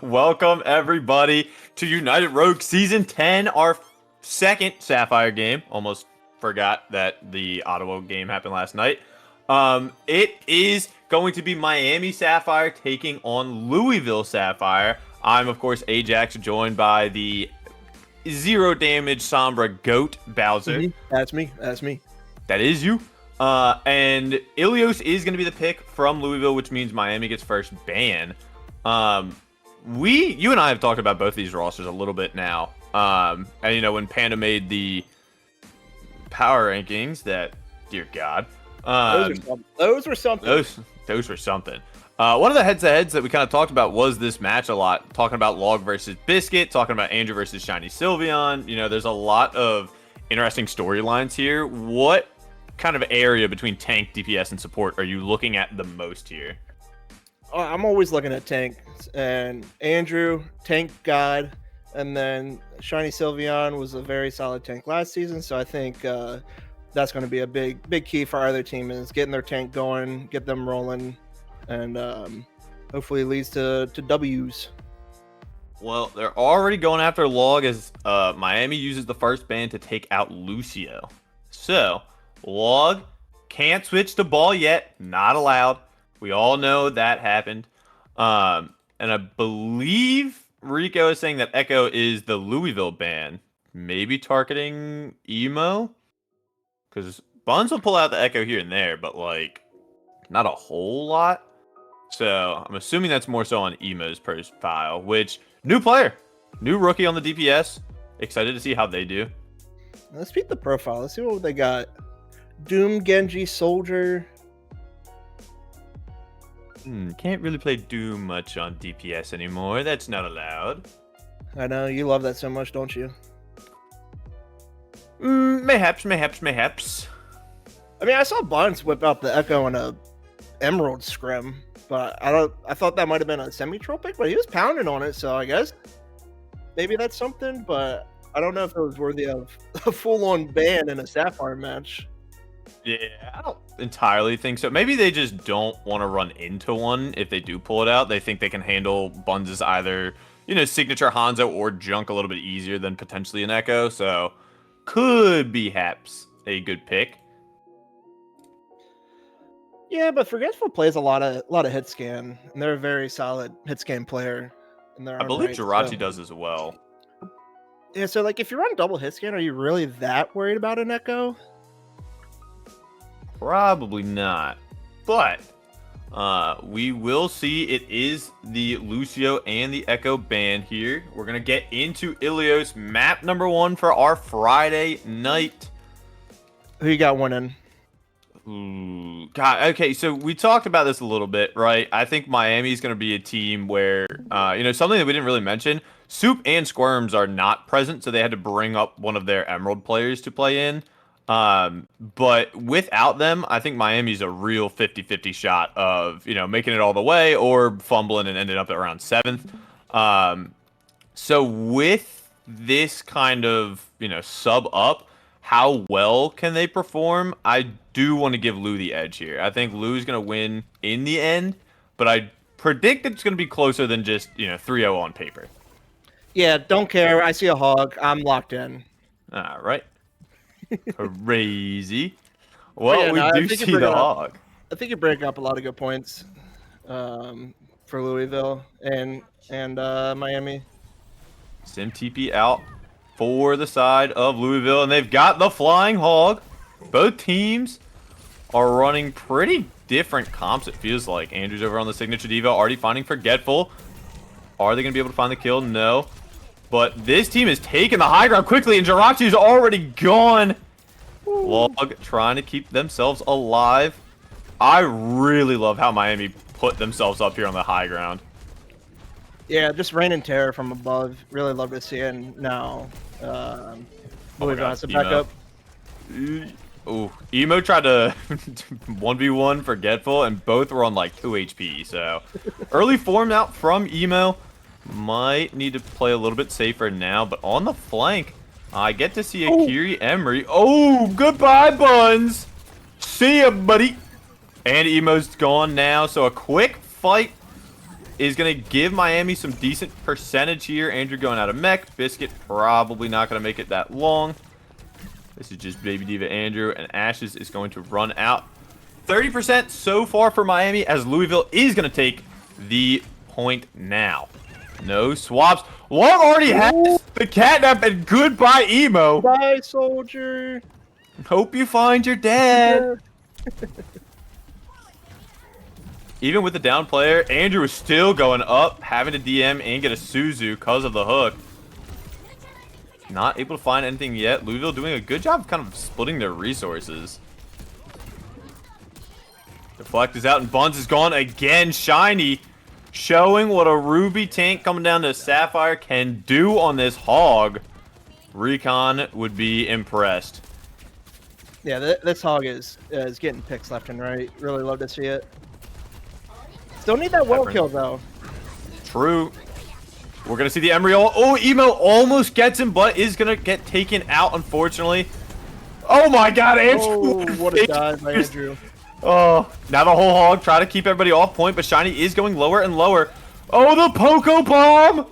Welcome everybody to United Rogue Season 10, our second Sapphire game. Almost forgot that the Ottawa game happened last night. It is going to be Miami Sapphire taking on Louisville Sapphire. I'm of course Ajax, joined by the zero damage Sombra Goat Bowser. That's me. That's me. That is you. And Ilios is going to be the pick from Louisville, which means Miami gets first ban. You and I have talked about both these rosters a little bit now. And you know, when Panda made the power rankings, that, dear God, those were something. Those were something. One of the heads-to-heads that we kind of talked about was this match a lot, talking about Log versus Biscuit, talking about Andrew versus Shiny Sylveon. You know, there's a lot of interesting storylines here. What kind of area between tank, DPS, and support are you looking at the most here? I'm always looking at tank, and Andrew, tank god, and then Shiny Sylveon was a very solid tank last season, so I think that's going to be a big key for our other team, is getting their tank going, get them rolling, and hopefully it leads to W's. Well, they're already going after Log as Miami uses the first ban to take out Lucio. So, Log can't switch to ball yet, not allowed. We all know that happened. And I believe Rico is saying that Echo is the Louisville ban. Maybe targeting Emo? Because Buns will pull out the Echo here and there, but like, not a whole lot. So I'm assuming that's more so on Emo's profile, which, new player, new rookie on the DPS. Excited to see how they do. Let's beat the profile. Let's see what they got. Doom, Genji, Soldier. Can't really play Doom much on DPS anymore. That's not allowed. I know, you love that so much, don't you? Mayhaps. I mean, I saw Buns whip out the Echo in a Emerald Scrim, but I thought that might have been a semi-troll pick, but he was pounding on it, so I guess maybe that's something, but I don't know if it was worthy of a full-on ban in a Sapphire match. Yeah, I don't entirely think so. Maybe they just don't want to run into one if they do pull it out. They think they can handle Buns' either, you know, signature Hanzo or junk a little bit easier than potentially an Echo. So, could be haps a good pick. Yeah, but Forgetful plays a lot of hit scan, and they're a very solid hit scan player. I believe Jirachi does as well. Yeah, so like if you run double hit scan, are you really that worried about an Echo? Probably not, but we will see. It is the Lucio and the Echo ban here. We're going to get into Ilios, map number 1 for our Friday night. Who you got winning? Ooh, God, okay, so we talked about this a little bit, right? I think Miami is going to be a team where, you know, something that we didn't really mention, Soup and Squirms are not present, so they had to bring up one of their Emerald players to play in. But without them, I think Miami's a real 50-50 shot of, you know, making it all the way or fumbling and ending up at around 7th. So with this kind of, you know, sub up, how well can they perform? I do want to give Lou the edge here. I think Lou's going to win in the end, but I predict it's going to be closer than just, you know, 3-0 on paper. Yeah, don't care. I see a hog. I'm locked in. All right. Crazy. Well, yeah, no, we do see the hog. I think you break up a lot of good points for Louisville and Miami. Sim TP out for the side of Louisville, and they've got the flying hog. Both teams are running pretty different comps, it feels like. Andrew's over on the Signature Diva, already finding Forgetful. Are they going to be able to find the kill? No. But this team is taking the high ground quickly, and Jirachi's already gone. Log trying to keep themselves alive. I really love how Miami put themselves up here on the high ground. Yeah, just rain and terror from above. Really love to see it. And now, Louisville has to back up. Ooh, Emo tried to 1v1 Forgetful, and both were on like 2 HP. So, early form out from Emo. Might need to play a little bit safer now, but on the flank, I get to see a Kiri Emery. Oh, goodbye, Buns. See ya, buddy. And Emo's gone now, so a quick fight is going to give Miami some decent percentage here. Andrew going out of mech. Biscuit probably not going to make it that long. This is just Baby Diva Andrew, and Ashes is going to run out. 30% so far for Miami, as Louisville is going to take the point now. No swaps. Long already has the catnap, and goodbye, Emo. Bye, soldier. Hope you find your dad. Even with the down player, Andrew is still going up, having to DM and get a Suzu because of the hook. Not able to find anything yet. Louisville doing a good job of kind of splitting their resources. Deflect is out and Buns is gone again. Shiny showing what a Ruby tank coming down to Sapphire can do on this hog. Recon would be impressed. Yeah, this hog is getting picks left and right. Really love to see it. Still need that well kill though. True. We're gonna see the Emery. Oh, Emo almost gets him, but is gonna get taken out, unfortunately. Oh my God, Andrew! Oh, what a dive by Andrew. Oh, now the whole hog try to keep everybody off point, but Shiny is going lower and lower. Oh, the Poco Bomb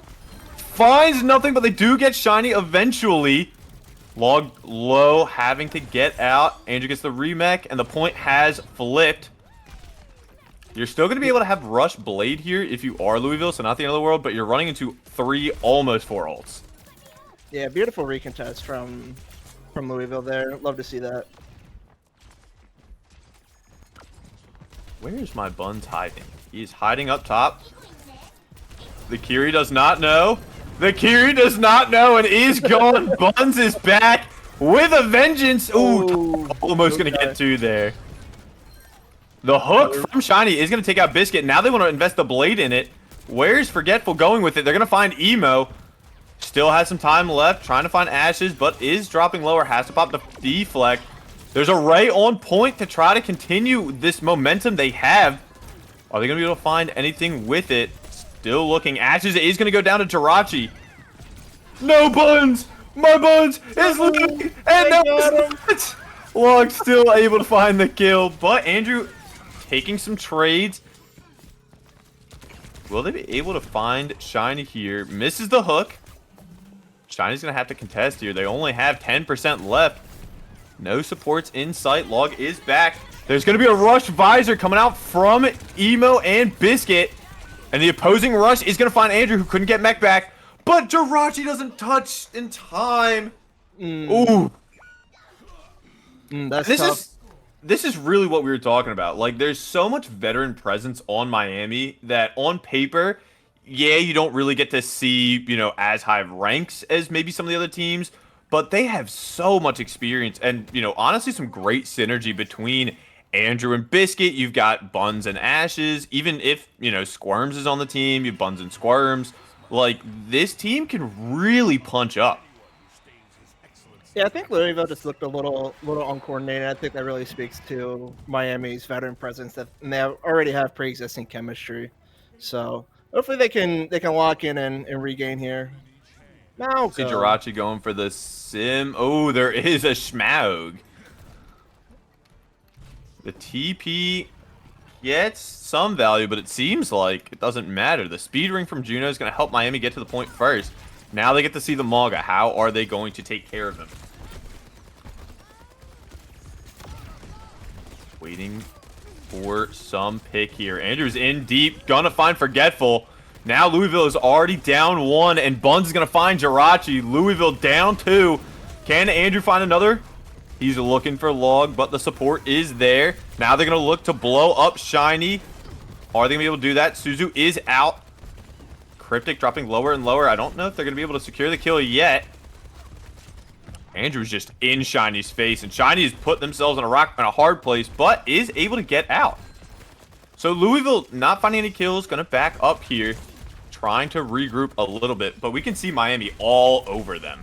finds nothing, but they do get Shiny eventually. Log low, having to get out. Andrew gets the remech, and the point has flipped. You're still going to be able to have Rush Blade here if you are Louisville, so not the end of the world, but you're running into 3, almost 4 ults. Yeah, beautiful recontest from Louisville there. Love to see that. Where is my Buns hiding? He's hiding up top. The Kiri does not know. The Kiri does not know and is gone. Buns is back with a vengeance. Ooh, almost going to get 2 there. The hook from Shiny is going to take out Biscuit. Now they want to invest the blade in it. Where's Forgetful going with it? They're going to find Emo. Still has some time left. Trying to find Ashes, but is dropping lower. Has to pop the deflect. There's a Ray on point to try to continue this momentum they have. Are they going to be able to find anything with it? Still looking. Ashes is going to go down to Jirachi. No Buns! My Buns is looking! And no Log still able to find the kill, but Andrew taking some trades. Will they be able to find Shiny here? Misses the hook. Shiny's going to have to contest here. They only have 10% left. No supports in sight. Log is back. There's going to be a rush visor coming out from Emo and Biscuit. And the opposing rush is going to find Andrew, who couldn't get mech back. But Jirachi doesn't touch in time. Ooh. That's tough. This is really what we were talking about. Like, there's so much veteran presence on Miami that on paper, yeah, you don't really get to see, you know, as high ranks as maybe some of the other teams, but they have so much experience and, you know, honestly, some great synergy between Andrew and Biscuit. You've got Buns and Ashes. Even if, you know, Squirms is on the team, you have Buns and Squirms. Like, this team can really punch up. Yeah, I think Louisville just looked a little uncoordinated. I think that really speaks to Miami's veteran presence, and they already have pre-existing chemistry. So hopefully they can lock in and regain here. Now See Jirachi going for the sim. Oh, there is a Schmaug. The TP gets some value, but it seems like it doesn't matter. The speed ring from Juno is going to help Miami get to the point first. Now they get to see the Maga. How are they going to take care of him? Waiting for some pick here. Andrew's in deep. Gonna find Forgetful. Now Louisville is already down 1, and Buns is gonna find Jirachi. Louisville down 2. Can Andrew find another? He's looking for Log, but the support is there. Now they're gonna look to blow up Shiny. Are they gonna be able to do that? Suzu is out. Cryptic dropping lower and lower. I don't know if they're gonna be able to secure the kill yet. Andrew's just in Shiny's face, and Shiny has put themselves in a hard place, but is able to get out. So Louisville not finding any kills, gonna back up here, trying to regroup a little bit, but we can see Miami all over them.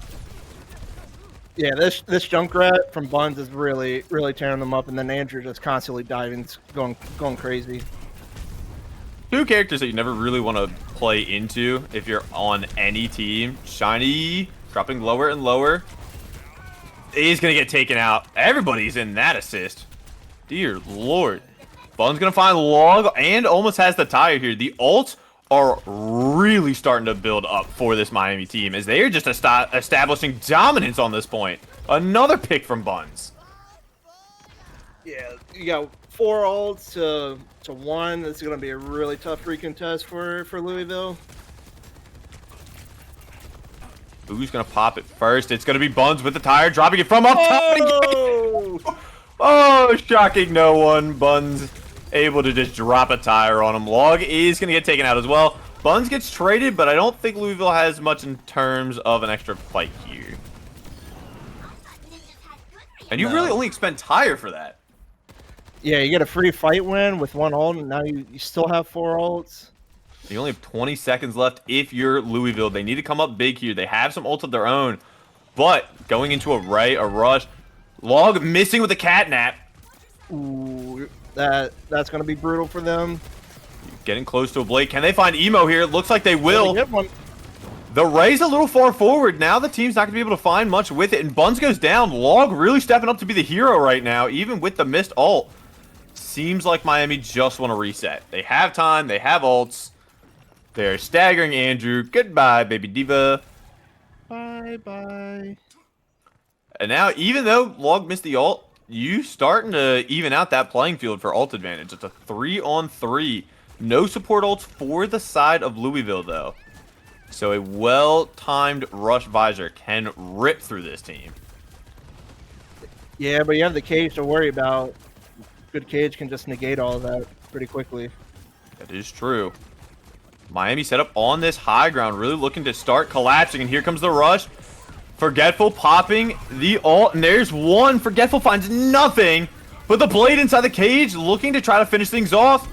Yeah, this Junkrat from Buns is really tearing them up, and then Andrew just constantly diving, going crazy. 2 characters that you never really want to play into if you're on any team. Shiny dropping lower and lower. He's going to get taken out. Everybody's in that assist. Dear Lord. Bun's going to find Log and almost has the tire here. The ults are really starting to build up for this Miami team as they are just establishing dominance on this point. Another pick from Buns. Yeah, you got 4 ults to 1. That's going to be a really tough recontest for Louisville. Who's going to pop it first? It's going to be Buns with the tire, dropping it from up top. Oh! Oh, shocking no one. Buns able to just drop a tire on him. Log is going to get taken out as well. Buns gets traded, but I don't think Louisville has much in terms of an extra fight here. And you really only expend tire for that. Yeah, you get a free fight win with 1 ult, and now you still have 4 ults. You only have 20 seconds left if you're Louisville. They need to come up big here. They have some ults of their own, but going into a rush. Log missing with a catnap. Ooh, that's going to be brutal for them. Getting close to a Blake. Can they find Emo here? Looks like they will. Get one. The Ray's a little far forward. Now the team's not going to be able to find much with it, and Buns goes down. Log really stepping up to be the hero right now, even with the missed ult. Seems like Miami just want to reset. They have time. They have ults. They're staggering Andrew. Goodbye, baby diva. Bye-bye. And now, even though Log missed the ult, you starting to even out that playing field for ult advantage. It's a 3-on-3. No support ults for the side of Louisville, though. So a well-timed rush visor can rip through this team. Yeah, but you have the cage to worry about. Good cage can just negate all of that pretty quickly. That is true. Miami set up on this high ground, really looking to start collapsing, and here comes the rush. Forgetful popping the ult, and there's one. Forgetful finds nothing, but the blade inside the cage, looking to try to finish things off.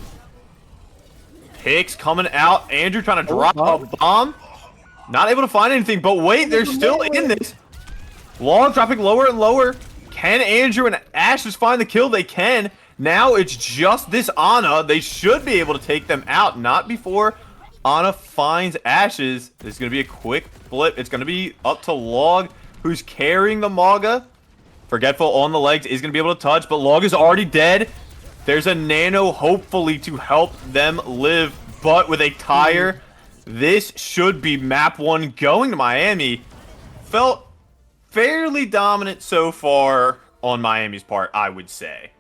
Picks coming out. Andrew trying to drop a bomb. Not able to find anything, but wait, they're still in this. Long dropping lower and lower. Can Andrew and Ashes find the kill? They can. Now it's just this Ana. They should be able to take them out. Not before Ana finds Ashes. This is going to be a quick flip. It's going to be up to Log, who's carrying the Maga. Forgetful on the legs is going to be able to touch, but Log is already dead. There's a Nano, hopefully, to help them live, but with a tire, this should be map 1 going to Miami. Felt fairly dominant so far on Miami's part, I would say.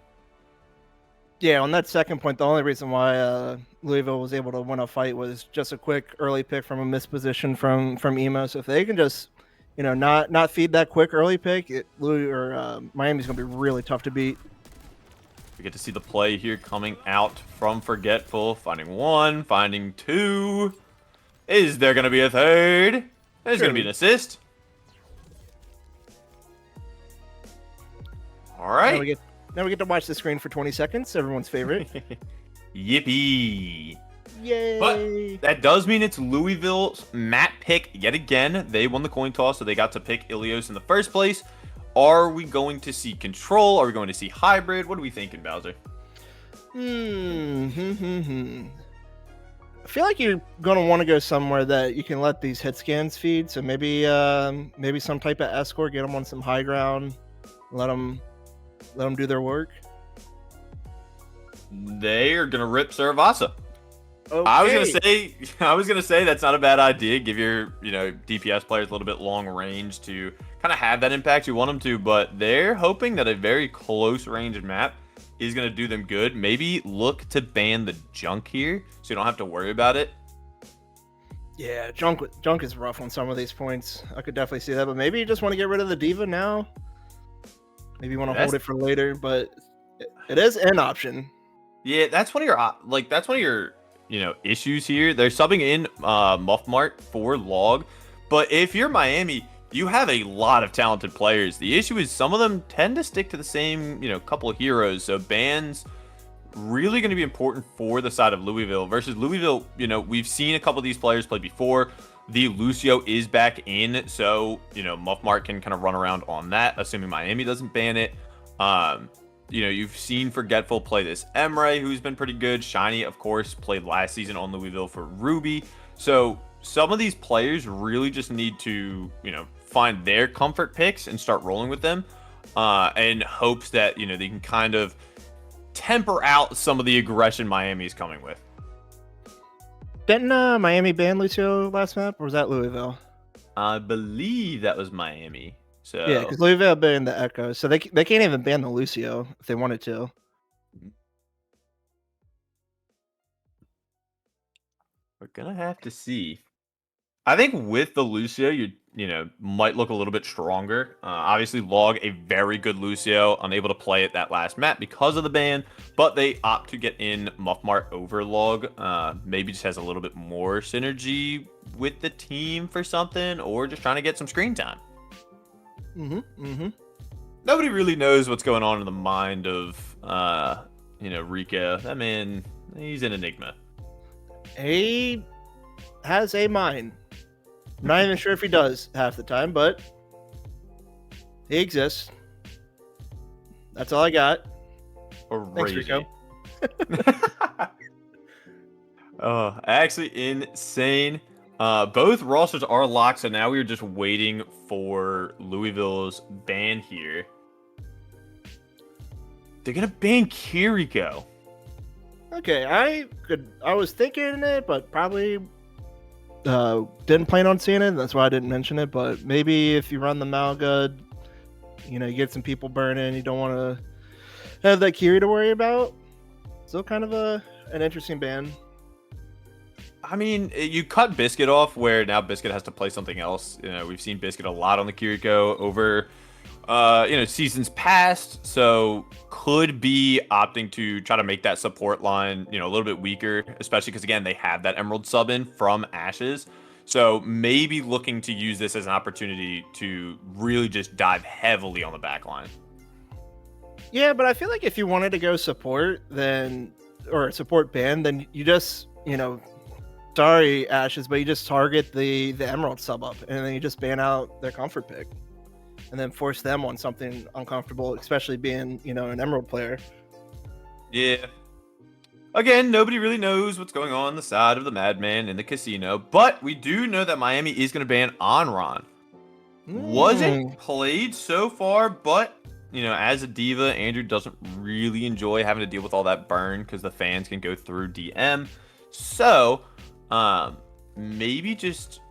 Yeah, on that second point, the only reason why Louisville was able to win a fight was just a quick early pick from a missed position from Emo. So if they can just, not feed that quick early pick, Miami's going to be really tough to beat. We get to see the play here coming out from Forgetful. Finding 1, finding 2. Is there going to be a third? There's going to be an assist. All right. Now we get to watch the screen for 20 seconds. Everyone's favorite. Yippee. Yay. But that does mean it's Louisville's map pick yet again. They won the coin toss, so they got to pick Ilios in the first place. Are we going to see Control? Are we going to see Hybrid? What are we thinking, Bowser? I feel like you're going to want to go somewhere that you can let these hit scans feed. So maybe some type of escort, get them on some high ground, let them do their work. They are gonna rip Saravasa. Okay. I was gonna say that's not a bad idea. Give your DPS players a little bit long range to kind of have that impact you want them to, but they're hoping that a very close range map is gonna do them good. Maybe look to ban the junk here so you don't have to worry about it. Yeah, junk is rough on some of these points. I could definitely see that, but maybe you just want to get rid of the Diva now. Maybe you want to hold it for later, but it is an option. Yeah, that's one of your issues here. They're subbing in Muff Mart for Log, but if you're Miami, you have a lot of talented players. The issue is some of them tend to stick to the same couple of heroes. So bans really going to be important for the side of Louisville versus Louisville. We've seen a couple of these players play before. The Lucio is back in, so Muff Mart can kind of run around on that, assuming Miami doesn't ban it. You've seen Forgetful play this Emre, who's been pretty good. Shiny, of course, played last season on Louisville for Ruby. So some of these players really just need to, find their comfort picks and start rolling with them, in hopes that they can kind of temper out some of the aggression Miami is coming with. Didn't Miami ban Lucio last map, or was that Louisville? I believe that was Miami. Yeah, So because Louisville banned the Echo, so they can't even ban the Lucio if they wanted to. we're gonna have to see. I think with the Lucio, might look a little bit stronger. Obviously, Log a very good Lucio, unable to play it that last map because of the ban, but they opt to get in Muffmart over Log. Maybe just has a little bit more synergy with the team for something, or just trying to get some screen time. Nobody really knows what's going on in the mind of, Rico. That man, he's an enigma. He has a mind. Not even sure if he does half the time, but he exists. That's all I got. Thanks, Rico. Oh, actually insane. Both rosters are locked, so now we're just waiting for Louisville's ban here. They're gonna ban Kiriko. Okay, I was thinking it, but probably didn't plan on seeing it. That's why I didn't mention it. But maybe if you run the Malga, you get some people burning. You don't want to have that Kiri to worry about. Still kind of an interesting ban. I mean, you cut Biscuit off, where now Biscuit has to play something else. We've seen Biscuit a lot on the Kiriko over, seasons past. So could be opting to try to make that support line, a little bit weaker, especially because, again, they have that Emerald sub in from Ashes. So maybe looking to use this as an opportunity to really just dive heavily on the back line. Yeah, but I feel like if you wanted to go support, or support ban, then you just, sorry, Ashes, but you just target the Emerald sub up, and then you just ban out their comfort pick, and then force them on something uncomfortable, especially being, an Emerald player. Yeah. Again, nobody really knows what's going on the side of the Madman in the casino, but we do know that Miami is going to ban Onron. Wasn't played so far, but, as a diva, Andrew doesn't really enjoy having to deal with all that burn because the fans can go through DM. So, maybe just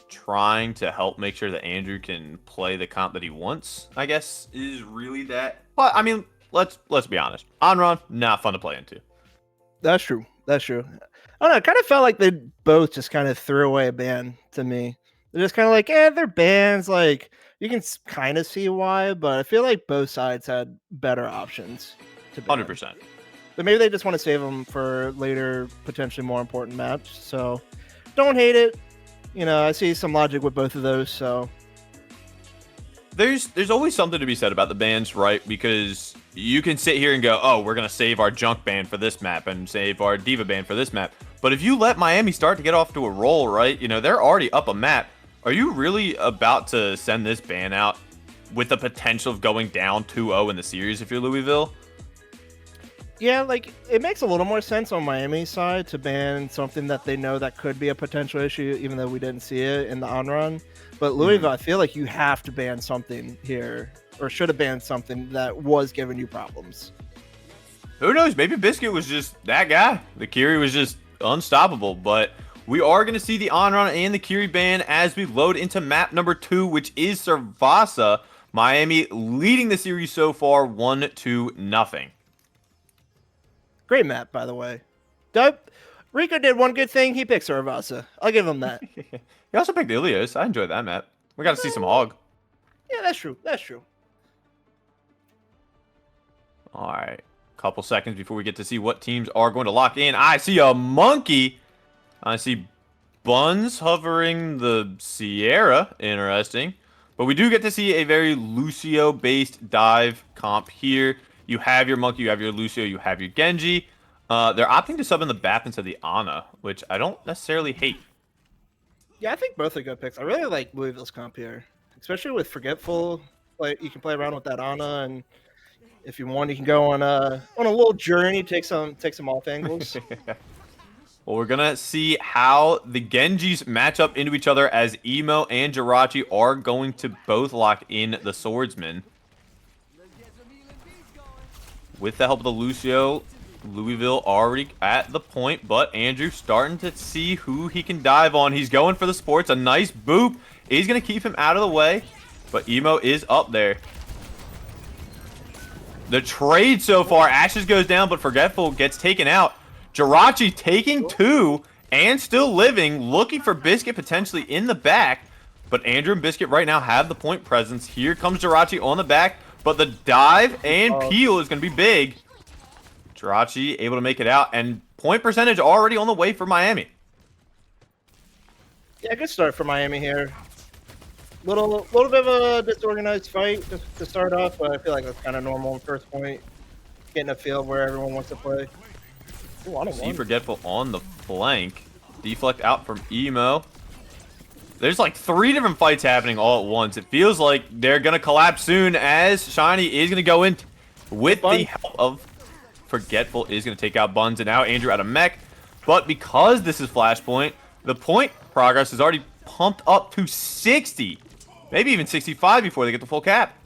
trying to help make sure that Andrew can play the comp that he wants, I guess, is really that. But, I mean, let's be honest. Onron, not fun to play into. That's true. I don't know. It kind of felt like they both just kind of threw away a ban to me. They're just kind of like, they're bans. Like, you can kind of see why, but I feel like both sides had better options to ban. 100%. But maybe they just want to save them for later, potentially more important maps. So don't hate it. I see some logic with both of those. So there's always something to be said about the bans, right? Because you can sit here and go, oh, we're going to save our junk ban for this map and save our diva ban for this map. But if you let Miami start to get off to a roll, right? They're already up a map. Are you really about to send this ban out with the potential of going down 2-0 in the series if you're Louisville? Yeah, like, it makes a little more sense on Miami's side to ban something that they know that could be a potential issue, even though we didn't see it in the on-run. But Louisville, I feel like you have to ban something here, or should have banned something that was giving you problems. Who knows? Maybe Biscuit was just that guy. The Kiri was just unstoppable. But we are going to see the on-run and the Kiri ban as we load into map number 2, which is Servasa. Miami leading the series so far 1-0. Great map, by the way. Rico did one good thing. He picked Servasa. I'll give him that. He also picked Ilios. I enjoyed that map. We got to see some Hog. Yeah, that's true. All right. Couple seconds before we get to see what teams are going to lock in. I see a monkey. I see Buns hovering the Sierra. Interesting. But we do get to see a very Lucio-based dive comp here. You have your monkey, you have your Lucio, you have your Genji. They're opting to sub in the Bath instead of the Ana, which I don't necessarily hate. Yeah, I think both are good picks. I really like Louisville's comp here, especially with Forgetful. Like, you can play around with that Ana, and if you want, you can go on a little journey, take some off angles. Well, we're gonna see how the Genjis match up into each other, as Emo and Jirachi are going to both lock in the Swordsman. With the help of the Lucio, Louisville already at the point, but Andrew starting to see who he can dive on. He's going for the sports. A nice boop. He's going to keep him out of the way, but Emo is up there. The trade so far, Ashes goes down, but Forgetful gets taken out. Jirachi taking 2 and still living, looking for Biscuit potentially in the back. But Andrew and Biscuit right now have the point presence. Here comes Jirachi on the back, but the dive and peel is going to be big. Jirachi able to make it out, and point percentage already on the way for Miami. Yeah, good start for Miami here. Little bit of a disorganized fight to start off, but I feel like that's kind of normal in first point. Getting a field where everyone wants to play. Ooh, See Forgetful on the flank. Deflect out from Emo. There's like 3 different fights happening all at once. It feels like they're going to collapse soon as Shiny is going to go in with the help of Forgetful is going to take out Buns, and now Andrew out of mech. But because this is Flashpoint, the point progress is already pumped up to 60. Maybe even 65 before they get the full cap.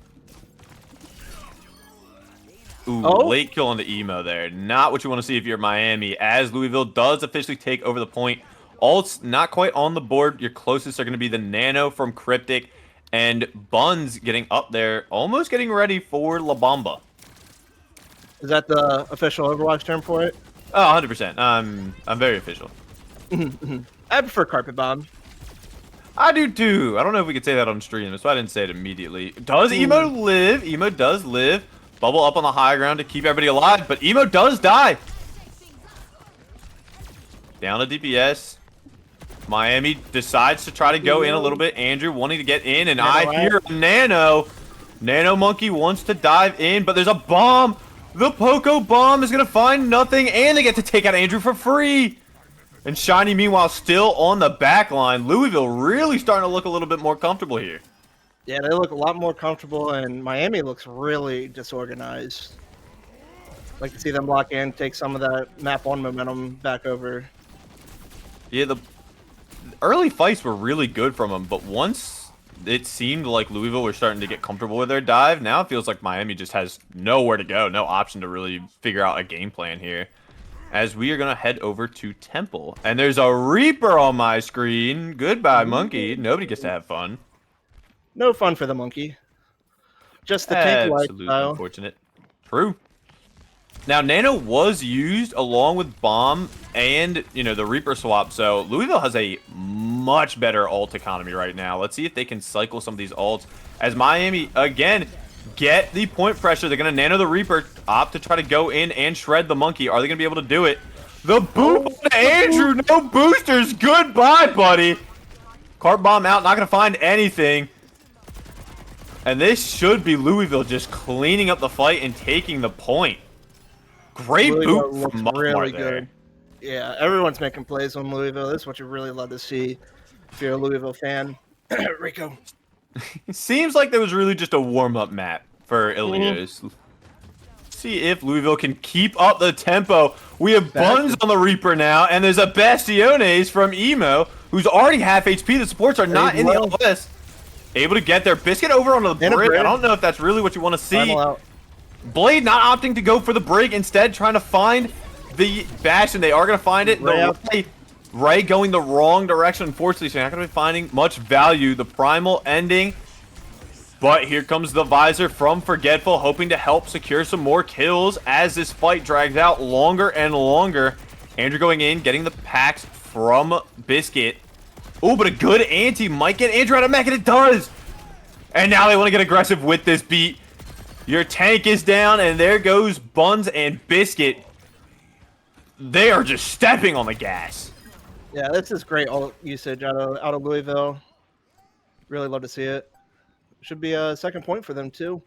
Ooh, late kill on the Emo there. Not what you want to see if you're Miami, as Louisville does officially take over the point. Ults not quite on the board. Your closest are going to be the Nano from Cryptic, and Buns getting up there, almost getting ready for La Bamba. Is that the official Overwatch term for it? Oh, 100%. I'm very official. I prefer Carpet Bomb. I do too. I don't know if we could say that on stream, so I didn't say it immediately. Does Emo live? Emo does live. Bubble up on the high ground to keep everybody alive, but Emo does die. Down to DPS. Miami decides to try to go in a little bit. Andrew wanting to get in, and I hear Nano. Nano Monkey wants to dive in, but there's a bomb. The Poco Bomb is going to find nothing, and they get to take out Andrew for free. And Shiny, meanwhile, still on the back line. Louisville really starting to look a little bit more comfortable here. Yeah, they look a lot more comfortable, and Miami looks really disorganized. Like to see them lock in, take some of that map 1 momentum back over. Yeah, the early fights were really good from them, but once it seemed like Louisville were starting to get comfortable with their dive, now it feels like Miami just has nowhere to go, no option to really figure out a game plan here. As we are going to head over to Temple. And there's a Reaper on my screen. Goodbye, Monkey. Nobody gets to have fun. No fun for the Monkey. Just the tank lifestyle. Unfortunate. True. Now, Nano was used along with Bomb and, the Reaper swap. So, Louisville has a much better ult economy right now. Let's see if they can cycle some of these ults. As Miami, again, get the point pressure. They're going to Nano the Reaper, opt to try to go in and shred the Monkey. Are they going to be able to do it? The boop on Andrew. No boosters. Goodbye, buddy. Cart Bomb out. Not going to find anything. And this should be Louisville just cleaning up the fight and taking the point. Great boot from really good. Yeah, everyone's making plays on Louisville. This is what you really love to see if you're a Louisville fan. Rico. It seems like there was really just a warm-up map for Ilios. See if Louisville can keep up the tempo. We have Buns on the Reaper now, and there's a Bastiones from Emo, who's already half HP. The supports are not in the LS. Able to get their Biscuit over onto the brig. I don't know if that's really what you want to see. Blade not opting to go for the brig, instead trying to find the Bastion. They are going to find it. Ray going the wrong direction, unfortunately, so you're not going to be finding much value. The Primal ending. But here comes the Visor from Forgetful, hoping to help secure some more kills as this fight drags out longer and longer. Andrew going in, getting the packs from Biscuit. Oh, but a good anti might get Andrew out of mech, and it does! And now they want to get aggressive with this beat. Your tank is down, and there goes Buns and Biscuit. They are just stepping on the gas. Yeah, this is great ult usage out of Louisville. Really love to see it. Should be a second point for them, too.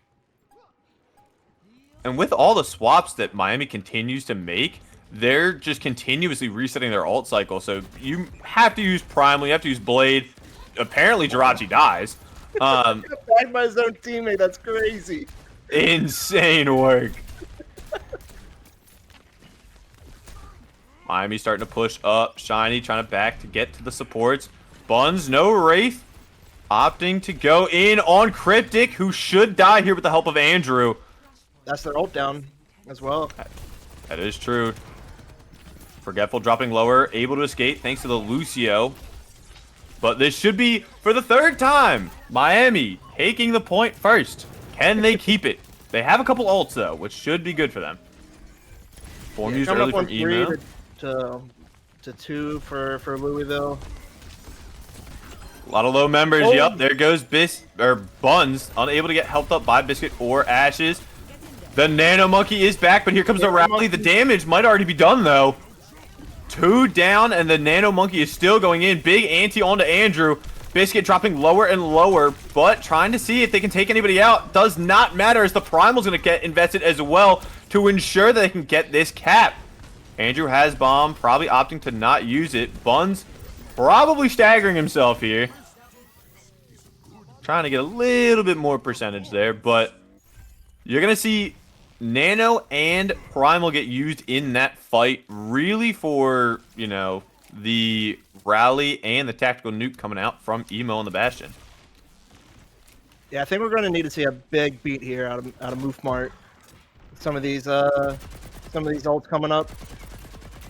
And with all the swaps that Miami continues to make, they're just continuously resetting their ult cycle. So you have to use Primal, you have to use Blade. Apparently, Jirachi dies. Backed by his own teammate, that's crazy. Insane work. Miami starting to push up. Shiny trying to back to get to the supports. Buns, no Wraith. Opting to go in on Cryptic, who should die here with the help of Andrew. That's their ult down as well. That is true. Forgetful dropping lower, able to escape thanks to the Lucio. But this should be, for the third time, Miami taking the point first. Can they keep it? They have a couple ults, though, which should be good for them. Form used early from emo. To 2 for Louisville. A lot of low members. Oh. Yep, there goes Buns, unable to get helped up by Biscuit or Ashes. The Nano Monkey is back, but here comes the rally. The damage might already be done, though. 2 down, and the Nano Monkey is still going in. Big ante onto Andrew. Biscuit dropping lower and lower, but trying to see if they can take anybody out. Does not matter, as the Primal's going to get invested as well to ensure that they can get this cap. Andrew has bomb, probably opting to not use it. Buns probably staggering himself here. Trying to get a little bit more percentage there, but you're going to see Nano and Primal get used in that fight really for, you know, the rally and the tactical nuke coming out from Emo on the Bastion. Yeah, I think we're going to need to see a big beat here out of Moofmart. Some of these ults coming up.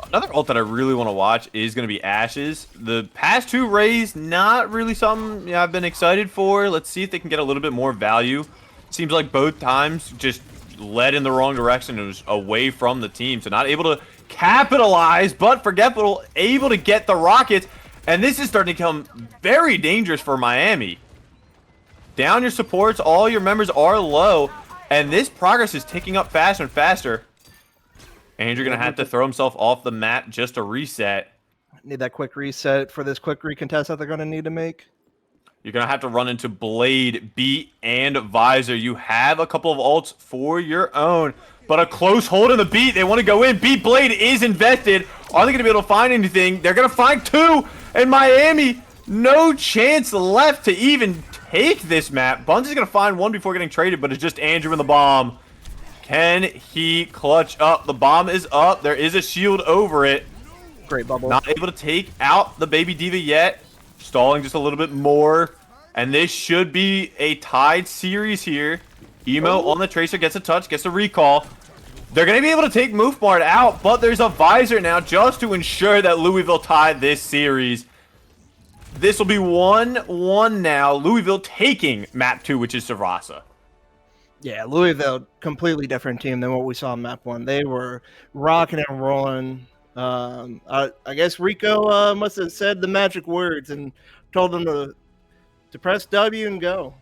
Another ult that I really want to watch is going to be Ashes. The past 2 Rays, not really something I've been excited for. Let's see if they can get a little bit more value. Seems like both times just led in the wrong direction. It was away from the team, so not able to capitalize, but Forgetful able to get the rockets, and this is starting to become very dangerous for Miami. Down your supports, all your members are low, and this progress is ticking up faster and faster. Andrew gonna have to throw himself off the map just to reset. Need that quick reset for this quick recontest that they're gonna need to make. You're going to have to run into Blade, Beat, and Visor. You have a couple of ults for your own, but a close hold in the Beat. They want to go in. Beat Blade is invested. Are they going to be able to find anything? They're going to find 2, and Miami, no chance left to even take this map. Buns is going to find 1 before getting traded, but it's just Andrew and the bomb. Can he clutch up? The bomb is up. There is a shield over it. Great bubble. Not able to take out the Baby Diva yet. Stalling just a little bit more, and this should be a tied series here. Emo on the Tracer gets a touch, gets a recall. They're going to be able to take Moofmart out, but there's a Visor now just to ensure that Louisville tied this series. This will be 1-1 now. Louisville taking map 2, which is Sarasa. Yeah, Louisville, completely different team than what we saw in map 1. They were rocking and rolling. I guess Rico must have said the magic words and told them to press W and go.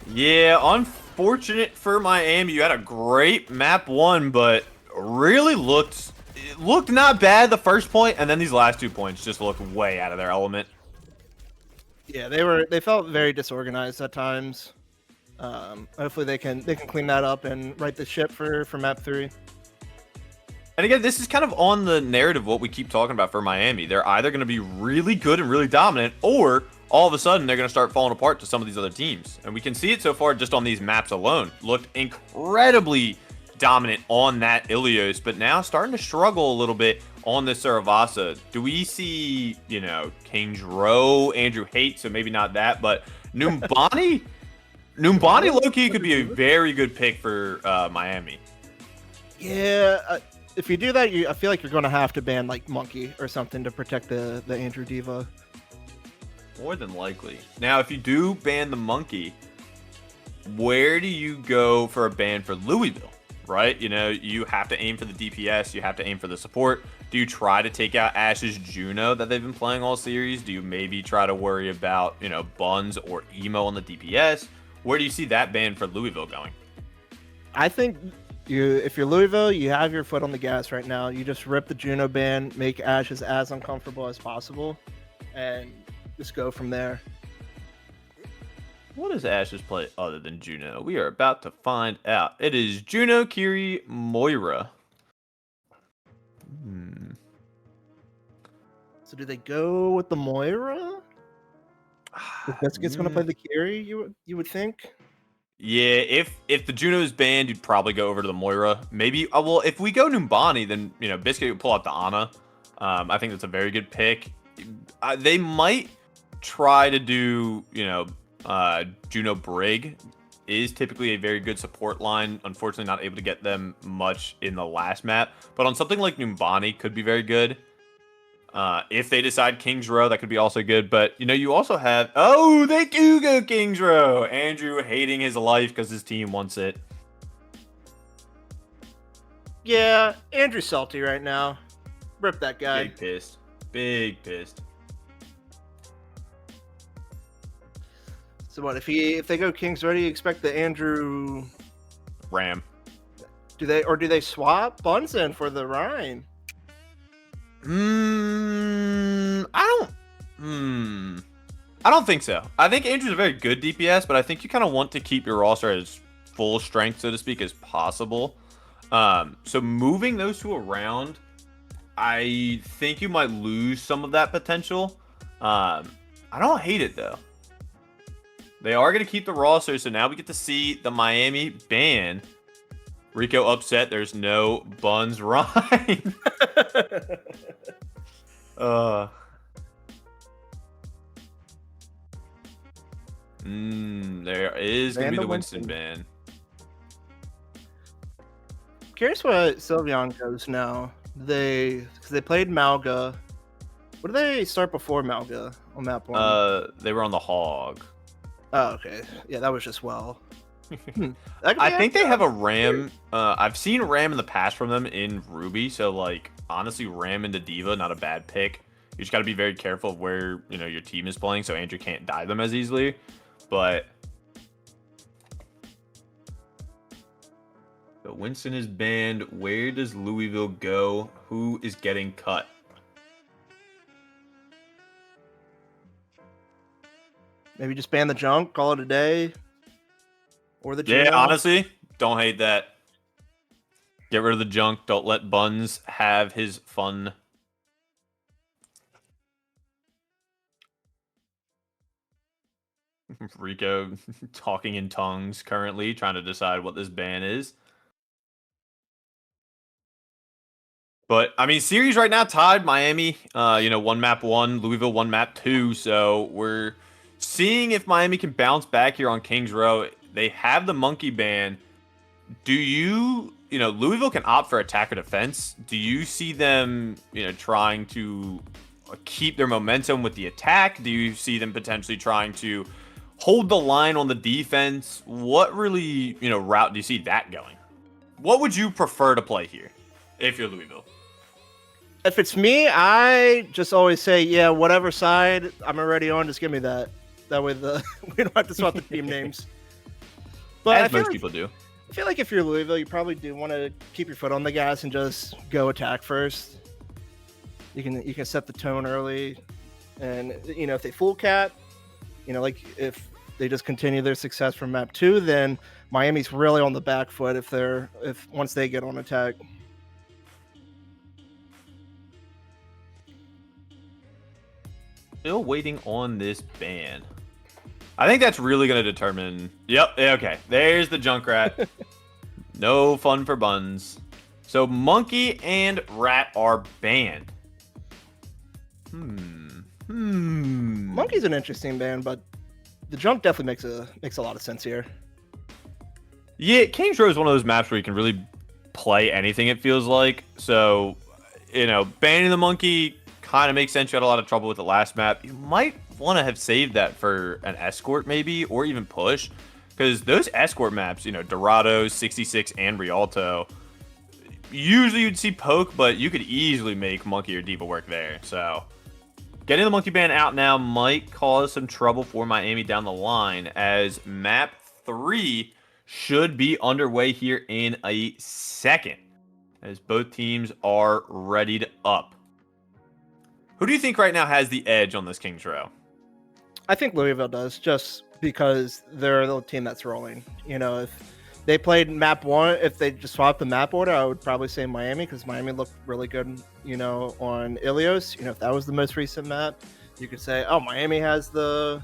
Yeah, unfortunate for Miami. You had a great map 1, but really looked not bad the first point, and then these last 2 points just looked way out of their element. Yeah, they felt very disorganized at times. Hopefully they can clean that up and right the ship for map 3. And again, this is kind of on the narrative what we keep talking about for Miami. They're either going to be really good and really dominant, or all of a sudden they're going to start falling apart to some of these other teams. And we can see it so far just on these maps alone. Looked incredibly dominant on that Ilios, but now starting to struggle a little bit on this Saravasa. Do we see, you know, King's Row, Andrew Haight, so maybe not that, but Numbani? Numbani low-key could be a very good pick for Miami. Yeah, if you do that, I feel like you're going to have to ban like Monkey or something to protect the Andrew Diva. More than likely. Now, if you do ban the Monkey, where do you go for a ban for Louisville? Right? You know, you have to aim for the DPS. You have to aim for the support. Do you try to take out Ash's Juno that they've been playing all series? Do you maybe try to worry about, you know, Buns or Emo on the DPS? Where do you see that ban for Louisville going? I think if you're Louisville, you have your foot on the gas right now. You just rip the Juno ban, make Ashes as uncomfortable as possible, and just go from there. What does Ashes play other than Juno? We are about to find out. It is Juno, Kiri, Moira. So do they go with the Moira? If Biscuit's going to play the Kiri, you would think? Yeah, if the Juno is banned, you'd probably go over to the Moira. Maybe, well, if we go Numbani, then, you know, Biscuit would pull out the Ana. I think that's a very good pick. They might try to do, you know, Juno Brig is typically a very good support line. Unfortunately, not able to get them much in the last map. But on something like Numbani, could be very good. If they decide Kings Row, that could be also good. But, you know, you also have... Oh, they do go Kings Row! Andrew hating his life because his team wants it. Yeah, Andrew's salty right now. Rip that guy. Big pissed. Big pissed. So what, if they go Kings Row, do you expect the Andrew... Ram. Do they swap Bunsen for the Rhine? I don't think so. I think Andrew's a very good DPS, but I think you kind of want to keep your roster as full strength, so to speak, as possible. So moving those two around, I think you might lose some of that potential. I don't hate it, though. They are going to keep the roster, so now we get to see the Miami ban. Rico upset. There's no Buns Rhyme. There is going to be the Winston ban. Curious what Sylveon goes now. Because they played Malga. What did they start before Malga on map 1? They were on the Hog. Oh, okay. Yeah, that was just well. I think they have a Ram. I've seen Ram in the past from them in Ruby, so like honestly, Ram into Diva, not a bad pick. You just got to be very careful of where your team is playing, so Andrew can't dive them as easily. But Winston is banned. Where does Louisville go? Who is getting cut? Maybe just ban the junk, call it a day. Or the GM. Yeah, honestly, don't hate that. Get rid of the junk. Don't let Buns have his fun. Rico talking in tongues currently, trying to decide what this ban is. But, I mean, series right now tied. Miami, 1 map 1. Louisville 1 map 2. So, we're seeing if Miami can bounce back here on Kings Row. They have the monkey ban. Do Louisville can opt for attack or defense. Do you see them, trying to keep their momentum with the attack? Do you see them potentially trying to hold the line on the defense? What really, route do you see that going? What would you prefer to play here if you're Louisville? If it's me, I just always say, yeah, whatever side I'm already on, just give me that. That way we don't have to swap the team names. But as most people do. I feel like if you're Louisville, you probably do want to keep your foot on the gas and just go attack first. You can set the tone early, and if they full cap, like if they just continue their success from map 2, then Miami's really on the back foot if once they get on attack. Still waiting on this ban. I think that's really going to determine... Yep, okay. There's the Junkrat. No fun for Buns. So Monkey and Rat are banned. Monkey's an interesting ban, but the Junk definitely makes a lot of sense here. Yeah, Kings Row is one of those maps where you can really play anything, it feels like. So, banning the Monkey kind of makes sense. You had a lot of trouble with the last map. You might want to have saved that for an escort maybe, or even push, because those escort maps, Dorado, 66, and Rialto, usually you'd see poke, but you could easily make Monkey or Diva work there. So getting the Monkey ban out now might cause some trouble for Miami down the line, as map 3 should be underway here in a second, as both teams are readied up. Who do you think right now has the edge on this Kings Row? I think Louisville does, just because they're the team that's rolling. If they played map 1, if they just swapped the map order, I would probably say Miami, because Miami looked really good, on Ilios. If that was the most recent map, you could say, oh, Miami has the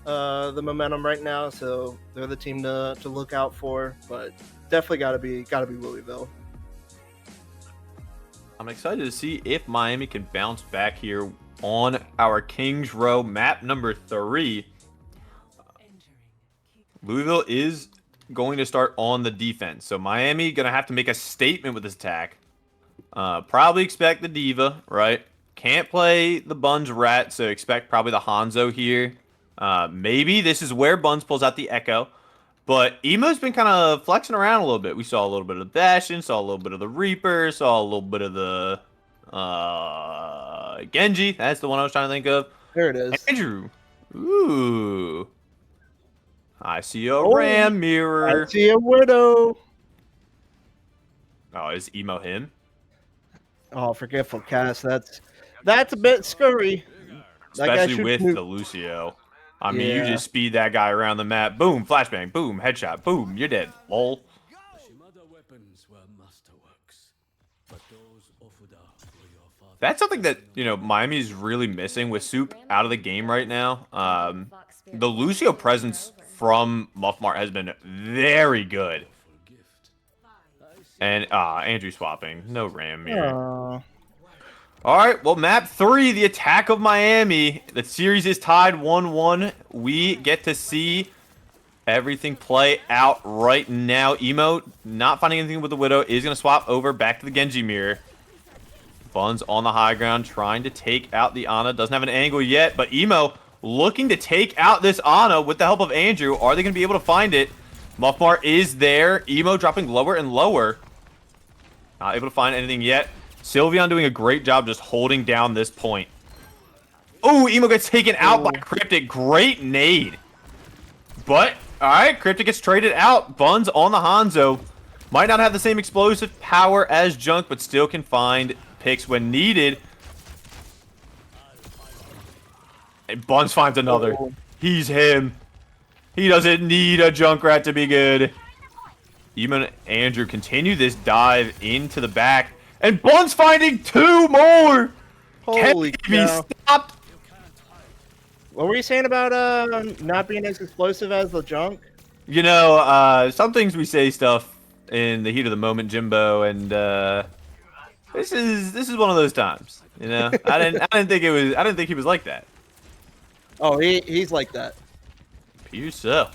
momentum right now, so they're the team to look out for. But definitely gotta be Louisville. I'm excited to see if Miami can bounce back here on our Kings Row map number 3. Louisville is going to start on the defense. So Miami going to have to make a statement with this attack. Probably expect the Diva, right? Can't play the Buns Rat, so expect probably the Hanzo here. Maybe this is where Buns pulls out the Echo. But Emo's been kind of flexing around a little bit. We saw a little bit of the Bastion, saw a little bit of the Reaper, saw a little bit of the Genji. That's the one I was trying to think of. There it is. Andrew. Ooh. I see a Ram mirror. I see a Widow. Oh, is Emo him? Oh, forgetful cast. That's a bit scurry. Especially with the Lucio. I mean, you just speed that guy around the map. Boom, flashbang. Boom, headshot. Boom, you're dead. Lol. That's something that, you know, Miami's really missing with Soup out of the game right now. The Lucio presence from Muffmart has been very good. And, Andrew swapping. No Ram mirror. All right, well, map 3, the attack of Miami. The series is tied 1-1. We get to see everything play out right now. Emo, not finding anything with the Widow, is going to swap over back to the Genji mirror. Buns on the high ground, trying to take out the Ana. Doesn't have an angle yet, but Emo looking to take out this Ana with the help of Andrew. Are they going to be able to find it? Muffmart is there. Emo dropping lower and lower. Not able to find anything yet. Sylveon doing a great job just holding down this point. Oh, Emo gets taken out by Cryptic. Great nade. But, alright, Cryptic gets traded out. Buns on the Hanzo. Might not have the same explosive power as Junk, but still can find picks when needed. And Buns finds another. He's him. He doesn't need a Junkrat to be good. Emo and Andrew continue this dive into the back. And Buns finding 2 more! Holy Can't be stopped! What were you saying about not being as explosive as the Junk? You know, some things we say stuff in the heat of the moment, Jimbo, and this is one of those times. You know, I didn't think he was like that. Oh, he's like that. Peter so.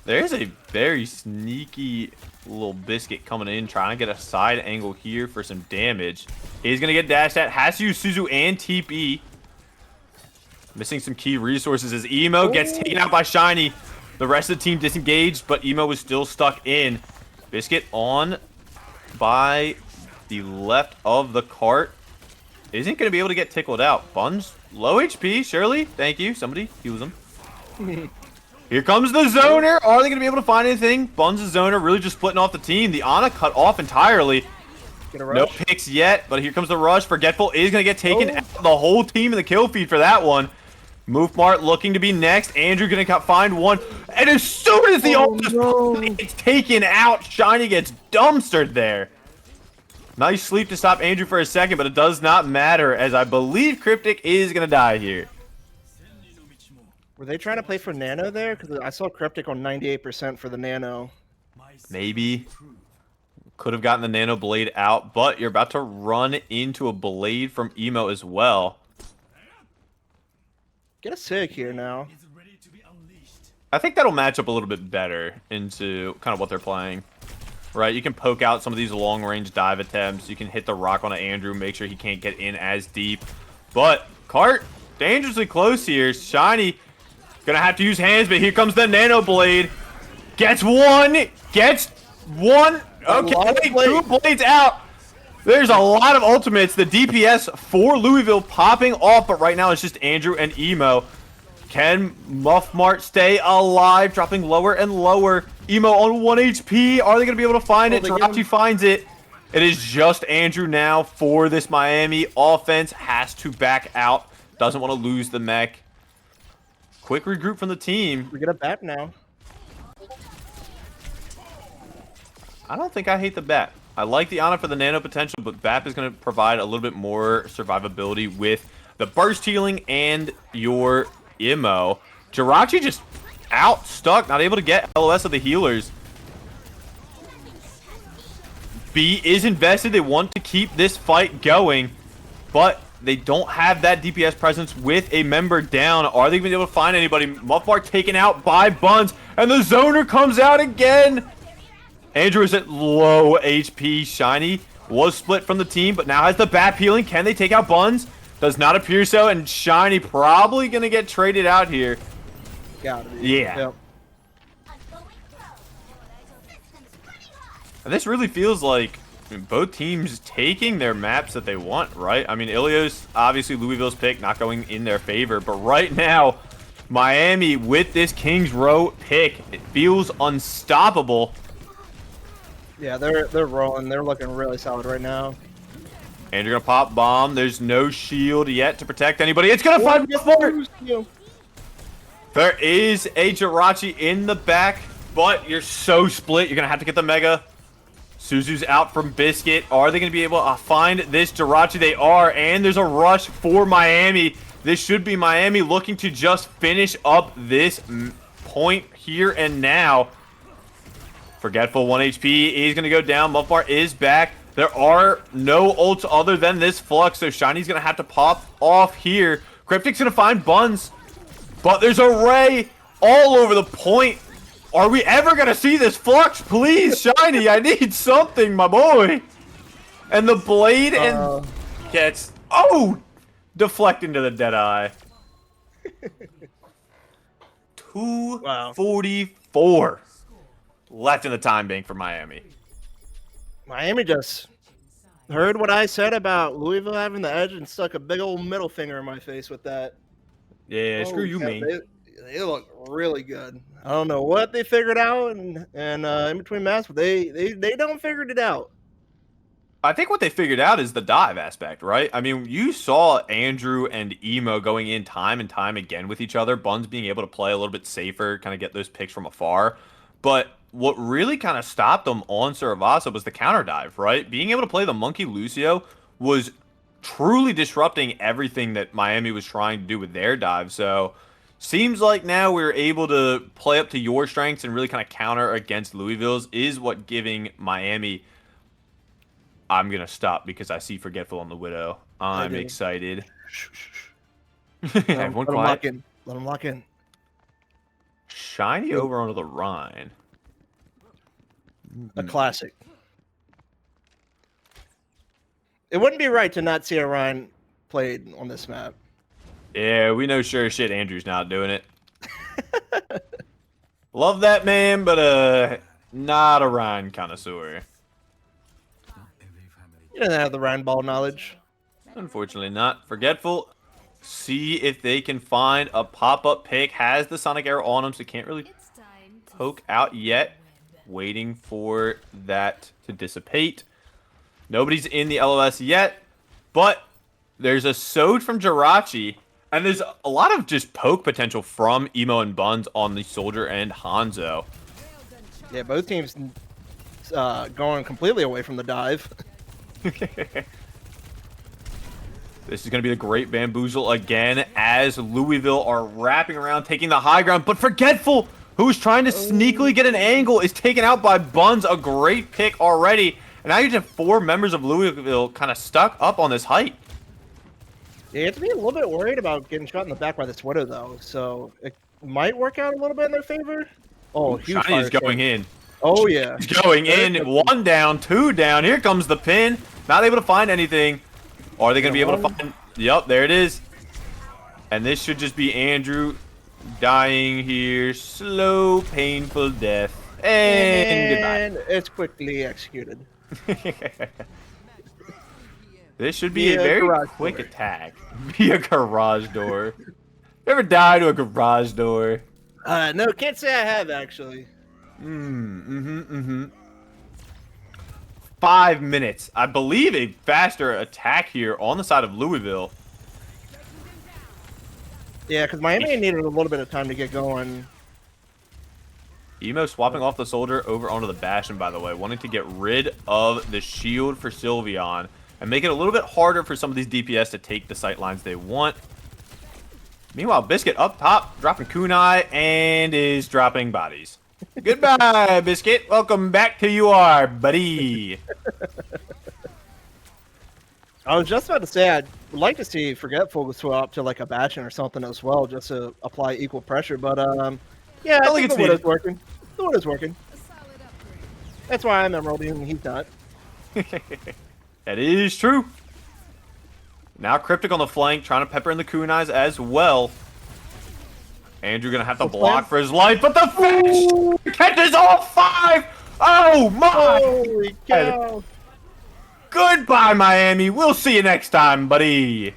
There's a very sneaky little biscuit coming in, trying to get a side angle here for some damage. He's gonna get dashed at. Has to use Suzu and TP. Missing some key resources as Emo gets taken out by Shiny. The rest of the team disengaged, but Emo was still stuck in. Biscuit on by the left of the cart. Isn't going to be able to get tickled out. Buns, low HP, surely. Thank you. Somebody heals him. Here comes the zoner. Are they going to be able to find anything? Buns' zoner really just splitting off the team. The Ana cut off entirely. No picks yet, but here comes the rush. Forgetful is going to get taken out. The whole team in the kill feed for that one. Movemart looking to be next. Andrew going to find one. And as soon as the ult gets taken out, Shiny gets dumpstered there. Nice sleep to stop Andrew for a second, but it does not matter as I believe Cryptic is going to die here. Were they trying to play for Nano there? Because I saw Cryptic on 98% for the Nano. Maybe. Could have gotten the Nano Blade out, but you're about to run into a Blade from Emo as well. Get a Sig here now. I think that'll match up a little bit better into kind of what they're playing. Right, you can poke out some of these long-range dive attempts. You can hit the rock on Andrew, make sure he can't get in as deep. But Cart, dangerously close here. Shiny, gonna have to use hands, but here comes the Nano Blade. Gets one. Okay, 2 blades out. There's a lot of ultimates. The DPS for Louisville popping off, but right now it's just Andrew and Emo. Can Muffmart stay alive? Dropping lower and lower. Emo on 1 HP. Are they going to be able to find it? Jirachi finds it. It is just Andrew now for this Miami offense. Has to back out. Doesn't want to lose the mech. Quick regroup from the team. We get a bat now. I don't think I hate the bat. I like the Ana for the nano potential, but BAP is going to provide a little bit more survivability with the burst healing and your Emo. Jirachi just out, stuck, not able to get LOS of the healers. B is invested. They want to keep this fight going, but they don't have that DPS presence with a member down. Are they going to be able to find anybody? Muffbar taken out by Buns, and the zoner comes out again. Andrew is at low HP. Shiny was split from the team, but now has the bat healing. Can they take out Buns? Does not appear so, and Shiny probably going to get traded out here. Gotta be. Yeah. Yep. And this really feels like both teams taking their maps that they want, right? I mean, Ilios, obviously Louisville's pick, not going in their favor. But right now, Miami with this Kings Row pick, it feels unstoppable. Yeah, they're rolling. They're looking really solid right now. And you're going to pop bomb. There's no shield yet to protect anybody. It's going to find Muffbar. There is a Jirachi in the back, but you're so split. You're going to have to get the Mega. Suzu's out from Biscuit. Are they going to be able to find this Jirachi? They are, and there's a rush for Miami. This should be Miami looking to just finish up this point here and now. Forgetful 1 HP is going to go down. Muffbar is back. There are no ults other than this Flux, so Shiny's going to have to pop off here. Cryptic's going to find Buns, but there's a Ray all over the point. Are we ever going to see this Flux? Please, Shiny, I need something, my boy. And the blade and gets, deflect into the Deadeye. 244 left in the time bank for Miami. Miami just heard what I said about Louisville having the edge and stuck a big old middle finger in my face with that. Yeah, screw you, man. They look really good. I don't know what they figured out and in between maps, but they don't figured it out. I think what they figured out is the dive aspect, right? I mean, you saw Andrew and Emo going in time and time again with each other. Buns being able to play a little bit safer, kind of get those picks from afar. But what really kind of stopped them on Saravasa was the counter dive, right? Being able to play the Monkey Lucio was truly disrupting everything that Miami was trying to do with their dive. So seems like now we're able to play up to your strengths and really kind of counter against Louisville's is what giving Miami. I'm going to stop because I see Forgetful on the Widow. I'm excited. Everyone quiet. Let him lock in. Shiny over onto the Rhine. A classic. It wouldn't be right to not see a Rhine played on this map. Yeah, we know sure as shit Andrew's not doing it. Love that man, but not a Rhine connoisseur. You don't have the Rhine ball knowledge. Unfortunately not. Forgetful. See if they can find a pop-up pick. Has the Sonic Arrow on him, so can't really poke out yet. Waiting for that to dissipate. Nobody's in the LOS yet, but there's a Sode from Jirachi, and there's a lot of just poke potential from Emo and Buns on the Soldier and Hanzo. Yeah, both teams going completely away from the dive. This is going to be the great bamboozle again as Louisville are wrapping around, taking the high ground, but Forgetful, who's trying to sneakily get an angle, is taken out by Buns. A great pick already. And now you have 4 members of Louisville kind of stuck up on this height. Yeah, you have to be a little bit worried about getting shot in the back by this Widow, though. So it might work out a little bit in their favor. Oh, huge fire Shiny's going in. Oh, yeah. He's going in. 1 down, 2 down. Here comes the pin. Not able to find anything. Are they going to be able to find... Yep, there it is. And this should just be Andrew dying here. Slow, painful death. And goodbye. It's quickly executed. This should be a very quick attack. Be a garage door. You ever die to a garage door? No, can't say I have, actually. 5 minutes. I believe a faster attack here on the side of Louisville. Yeah, because Miami needed a little bit of time to get going. Emo swapping off the Soldier over onto the Bastion, by the way, wanting to get rid of the shield for Sylveon and make it a little bit harder for some of these DPS to take the sight lines they want. Meanwhile, Biscuit up top, dropping kunai, and is dropping bodies. Goodbye, Biscuit. Welcome back to UR, buddy. I was just about to say I'd like to see Forgetful swap to like a Bastion or something as well, just to apply equal pressure. But yeah, I I don't think think the it's Widow's needed. working. The Widow's working. That's why I'm Emeralding and he's not. That is true. Now Cryptic on the flank, trying to pepper in the kunais as well. Andrew gonna have to What's block plan? for his life, but the fish catches all 5! Oh my Holy God. cow! Goodbye, Miami. We'll see you next time, buddy.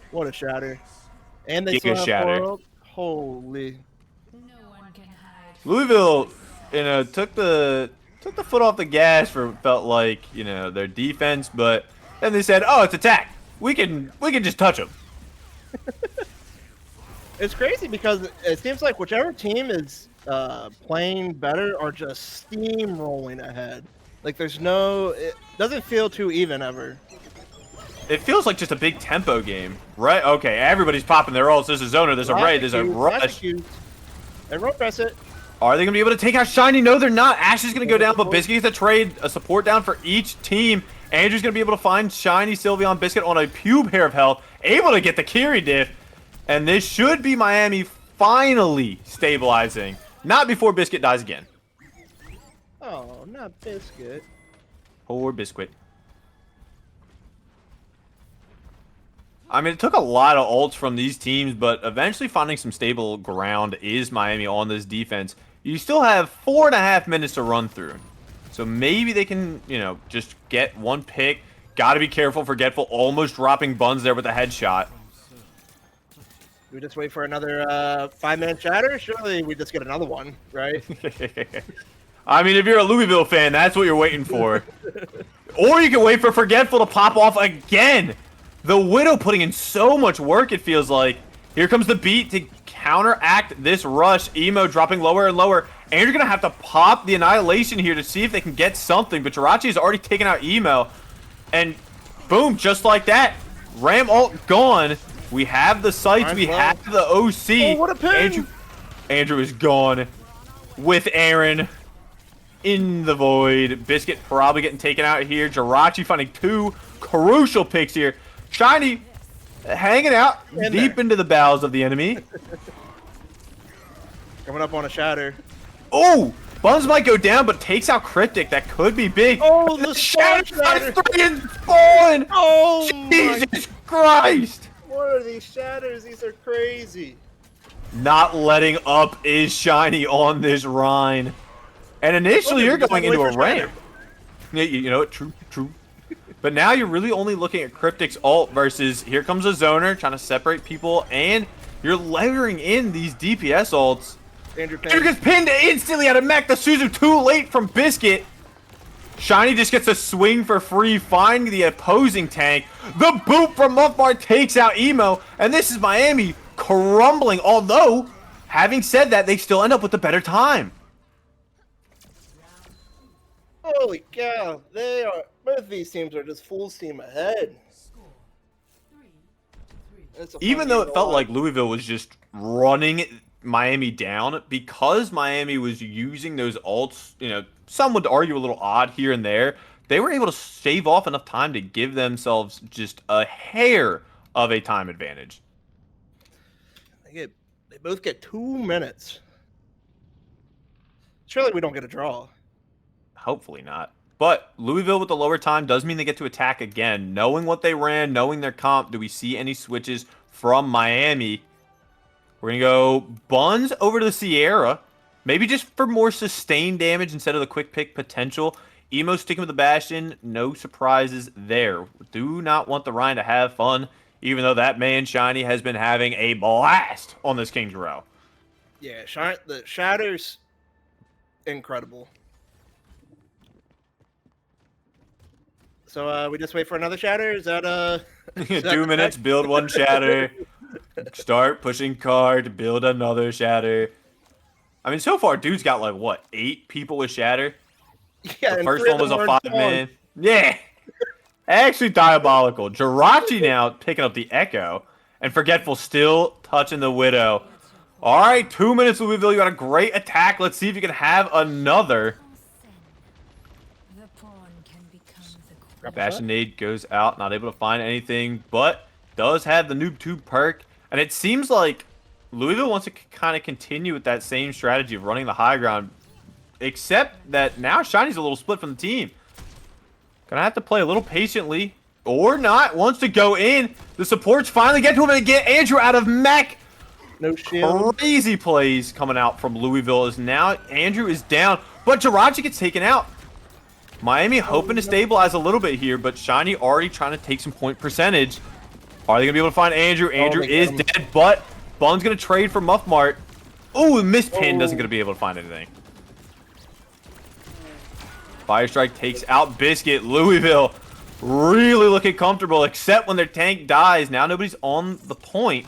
What a shatter! And they Giga still have shatter. 4 ult. Holy! Louisville, took the foot off the gas for felt like their defense, but then they said, "Oh, it's attack. We can just touch them." It's crazy because it seems like whichever team is playing better are just steamrolling ahead. Like there's no, it doesn't feel too even ever. It feels like just a big tempo game, right? Okay, everybody's popping their ults. There's a zoner, there's a raid, there's a rush. They rope press it. Are they going to be able to take out Shiny? No, they're not. Ash is going to go down, but Biscuit gets a trade, a support down for each team. Andrew's going to be able to find Shiny, Sylveon, Biscuit on a pube hair of health, able to get the Kiri diff. And this should be Miami finally stabilizing. Not before Biscuit dies again. Oh, not Biscuit. Poor Biscuit. I mean, it took a lot of ults from these teams, but eventually finding some stable ground is Miami on this defense. You still have 4.5 minutes to run through. So maybe they can, just get one pick. Got to be careful. Forgetful almost dropping buns there with a headshot. We just wait for another 5-minute chatter? Surely we just get another one, right? I mean, if you're a Louisville fan, that's what you're waiting for. Or you can wait for Forgetful to pop off again. The Widow putting in so much work, it feels like. Here comes the beat to counteract this rush. Emo dropping lower and lower. And you're going to have to pop the Annihilation here to see if they can get something. But Jirachi has already taken out Emo. And boom, just like that. Ram ult gone. We have the sights. We have the OC. Oh, what a pin! Andrew is gone with Aaron in the void. Biscuit probably getting taken out here. Jirachi finding 2 crucial picks here. Shiny hanging out deep into the bowels of the enemy. Coming up on a shatter. Oh, Buns might go down, but takes out Cryptic. That could be big. Oh, the shatter! 3 and spawn! Oh, Jesus Christ! What are these shatters? These are crazy. Not letting up is Shiny on this Rhine. And initially, you're going into a ramp. Yeah, you know what? True. But now you're really only looking at Cryptic's ult versus here comes a zoner trying to separate people, and you're layering in these DPS ults. Andrew gets pinned instantly out of mech. The Suzu too late from Biscuit. Shiny just gets a swing for free, finding the opposing tank. The boot from Muffbar takes out Emo, and this is Miami crumbling. Although, having said that, they still end up with the better time. Holy cow! They are. Both these teams are just full steam ahead. Even though it felt like Louisville was just running Miami down, because Miami was using those ults, some would argue a little odd here and there, they were able to shave off enough time to give themselves just a hair of a time advantage. They both get 2 minutes. Surely we don't get a draw. Hopefully not. But Louisville with the lower time does mean they get to attack again. Knowing what they ran, knowing their comp, do we see any switches from Miami? We're going to go Buns over to the Sierra. Maybe just for more sustained damage instead of the quick pick potential. Emo sticking with the Bastion. No surprises there. Do not want the Rhine to have fun, even though that man Shiny has been having a blast on this King's Row. Yeah, the Shatter's incredible. So we just wait for another shatter? Is that 2 minutes, build 1 shatter. Start pushing card, build another shatter. I mean, so far, dude's got like, what, 8 people with shatter? Yeah, the first one was a 5-man. Yeah. Actually diabolical. Jirachi now picking up the Echo. And Forgetful still touching the Widow. All right, 2 minutes, Louisville. You got a great attack. Let's see if you can have another. Grapple shot. Bastion nade goes out, not able to find anything, but does have the noob tube perk. And it seems like Louisville wants to kind of continue with that same strategy of running the high ground, except that now Shiny's a little split from the team. Gonna have to play a little patiently, or not. Wants to go in. The supports finally get to him and get Andrew out of mech. No shield. Crazy plays coming out from Louisville as now Andrew is down, but Jirachi gets taken out. Miami hoping to stabilize a little bit here, but Shiny already trying to take some point percentage. Are they going to be able to find Andrew? Andrew is dead, but Bun's going to trade for Muff Mart. Oh, missed pin. Doesn't going to be able to find anything. Fire Strike takes out Biscuit. Louisville really looking comfortable, except when their tank dies. Now nobody's on the point,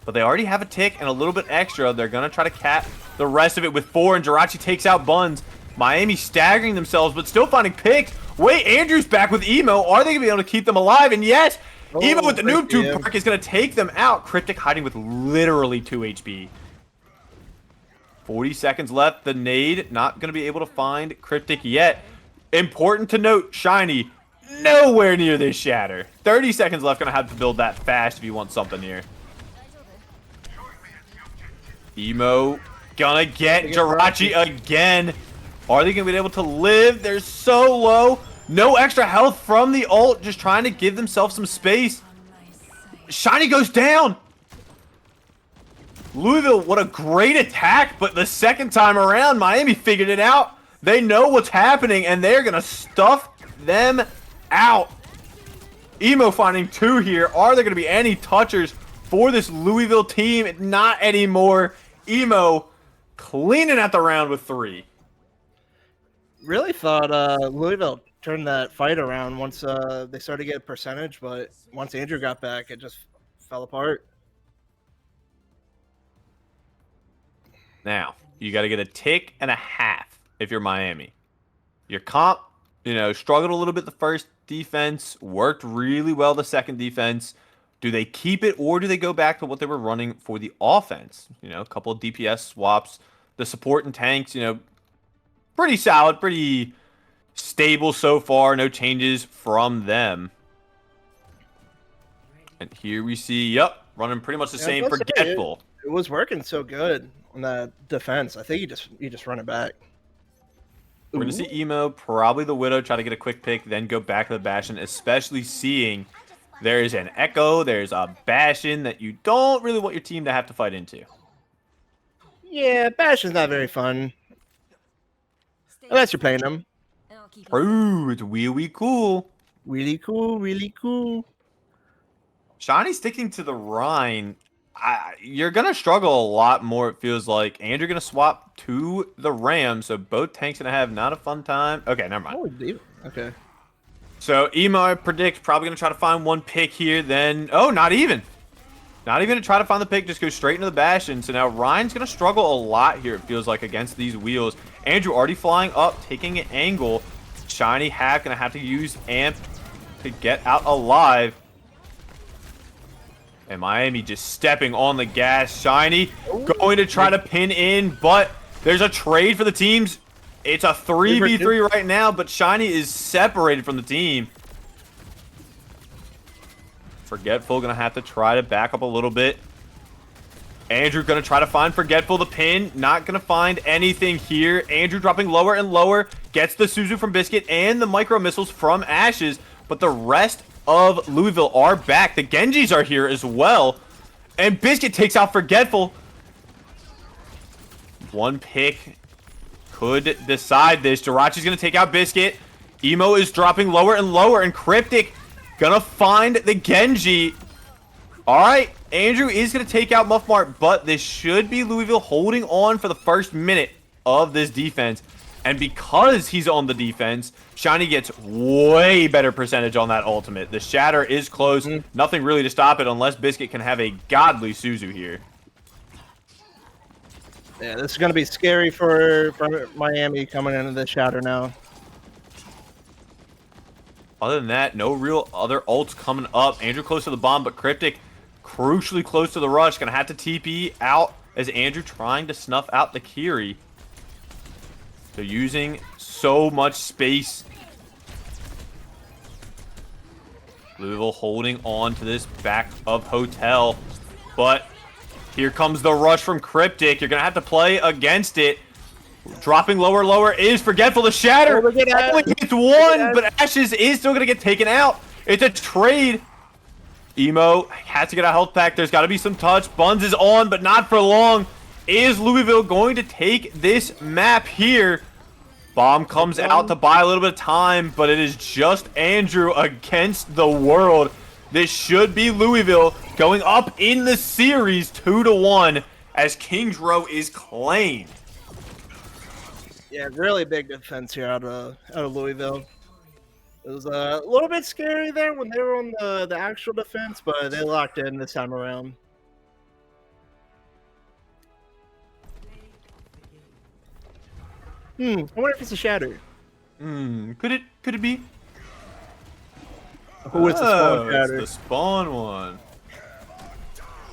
but they already have a tick and a little bit extra. They're going to try to cap the rest of it with 4, and Jirachi takes out Buns. Miami staggering themselves, but still finding picks. Wait, Andrew's back with Emo. Are they going to be able to keep them alive? And yes, Emo with the noob tube perk is going to take them out. Cryptic hiding with literally 2 HP. 40 seconds left. The nade not going to be able to find Cryptic yet. Important to note, Shiny nowhere near this shatter. 30 seconds left. Going to have to build that fast if you want something here. Emo gonna get Jirachi again. Are they going to be able to live? They're so low. No extra health from the ult. Just trying to give themselves some space. Shiny goes down. Louisville, what a great attack. But the second time around, Miami figured it out. They know what's happening, and they're going to stuff them out. Emo finding 2 here. Are there going to be any touchers for this Louisville team? Not anymore. Emo cleaning out the round with 3. Really thought Louisville turned that fight around once they started to get percentage, but once Andrew got back, it just fell apart. Now, you got to get a tick and a half if you're Miami. Your comp, struggled a little bit the first defense, worked really well the second defense. Do they keep it, or do they go back to what they were running for the offense? A couple of DPS swaps. The support and tanks, pretty solid, pretty stable so far. No changes from them. And here we see, running pretty much the same. Forgetful. It was working so good on that defense. I think you just run it back. We're going to see Emo, probably the Widow, try to get a quick pick, then go back to the Bastion, especially seeing there is an Echo, there's a Bastion that you don't really want your team to have to fight into. Yeah, Bastion's not very fun. Unless you're playing them. Ooh, it's really cool. Really cool, really cool. Shiny sticking to the Rhine. You're going to struggle a lot more, it feels like. And you're going to swap to the Ram, so both tanks going to have not a fun time. Okay, never mind. Oh, okay. So, Emo, I predict, probably going to try to find 1 pick here, then... Oh, not even. Not even to try to find the pick, just go straight into the Bastion. So now Ryan's going to struggle a lot here, it feels like, against these wheels. Andrew already flying up, taking an angle. Shiny Hack going to have to use Amp to get out alive. And Miami just stepping on the gas. Shiny going to try to pin in, but there's a trade for the teams. It's a 3v3 right now, but Shiny is separated from the team. Forgetful going to have to try to back up a little bit. Andrew going to try to find Forgetful the pin. Not going to find anything here. Andrew dropping lower and lower. Gets the Suzu from Biscuit and the micro missiles from Ashes. But the rest of Louisville are back. The Genjis are here as well. And Biscuit takes out Forgetful. 1 pick could decide this. Jirachi's going to take out Biscuit. Emo is dropping lower and lower. And Cryptic gonna find the Genji. Alright, Andrew is gonna take out Muff Mart, but this should be Louisville holding on for the first minute of this defense. And because he's on the defense, Shiny gets way better percentage on that ultimate. The shatter is close. Nothing really to stop it unless Biscuit can have a godly Suzu here. Yeah, this is gonna be scary for Miami coming into the shatter now. Other than that, no real other ults coming up. Andrew close to the bomb, but Cryptic crucially close to the rush. Gonna have to TP out as Andrew trying to snuff out the Kiri. So using so much space. Louisville holding on to this back of Hotel. But here comes the rush from Cryptic. You're going to have to play against it. Dropping lower is Forgetful to shatter. Only hits one, but Ashes is still going to get taken out. It's a trade. Emo has to get a health pack. There's got to be some touch. Buns is on, but not for long. Is Louisville going to take this map here? Bomb comes out to buy a little bit of time, but it is just Andrew against the world. This should be Louisville going up in the series 2-1 as Kings Row is claimed. Yeah, really big defense here out of Louisville. It was a little bit scary there when they were on the actual defense, but they locked in this time around. I wonder if it's a shatter. Could it be? Who is the spawn shatter? It's the spawn one.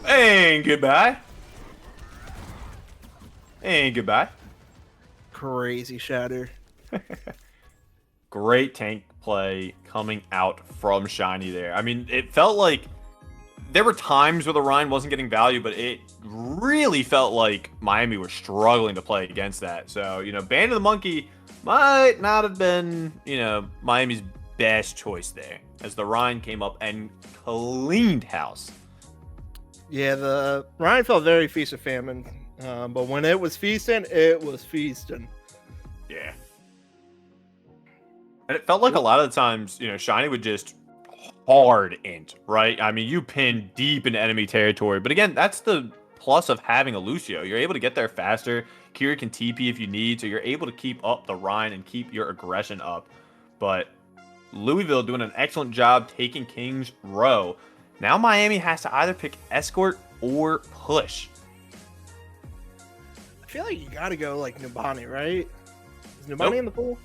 And goodbye. And goodbye. Crazy shatter. Great tank play coming out from Shiny there. I mean, it felt like there were times where the Rhine wasn't getting value, but it really felt like Miami were struggling to play against that. So, Band of the Monkey might not have been, Miami's best choice there as the Rhine came up and cleaned house. Yeah, the Rhine felt very feast or famine, but when it was feasting, it was feasting. Yeah. And it felt like a lot of the times, Shiny would just hard int, right? I mean, you pin deep into enemy territory. But again, that's the plus of having a Lucio. You're able to get there faster. Kira can TP if you need, so you're able to keep up the Rhine and keep your aggression up. But Louisville doing an excellent job taking Kings Row. Now Miami has to either pick Escort or Push. I feel like you got to go like Nubani, right? Is Nubani in the pool?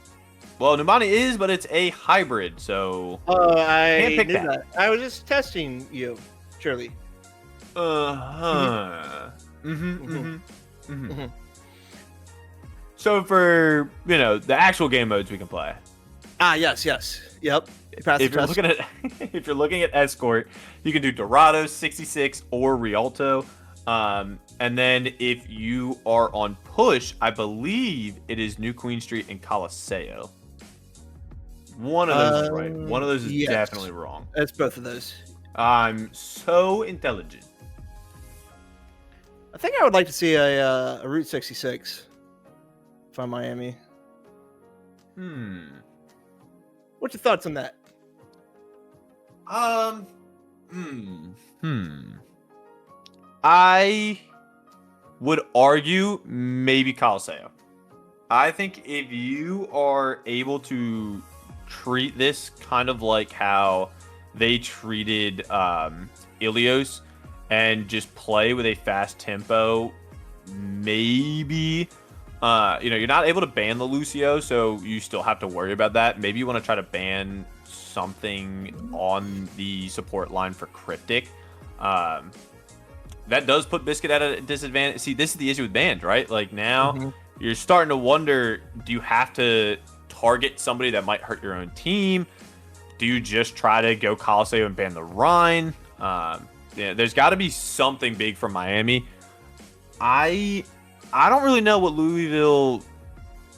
Well, Nubani is, but it's a hybrid, so I can't pick knew that. I was just testing you, Shirley. So for the actual game modes we can play. Yes, yep. If you're looking at Escort, you can do Dorado, 66, or Rialto. And then if you are on Push, I believe it is New Queen Street and Coliseo. One of those is right. One of those is definitely wrong. It's both of those. I'm so intelligent. I think I would like to see a Route 66 from Miami. What's your thoughts on that? I would argue maybe Coliseo. I think if you are able to treat this kind of like how they treated Ilios and just play with a fast tempo, maybe you're not able to ban the Lucio, so you still have to worry about that. Maybe you want to try to ban something on the support line for Cryptic. That does put Biscuit at a disadvantage. See, this is the issue with bans, right? Like now you're starting to wonder, do you have to target somebody that might hurt your own team? Do you just try to go Coliseo and ban the Rhine? There's got to be something big from Miami. I don't really know what Louisville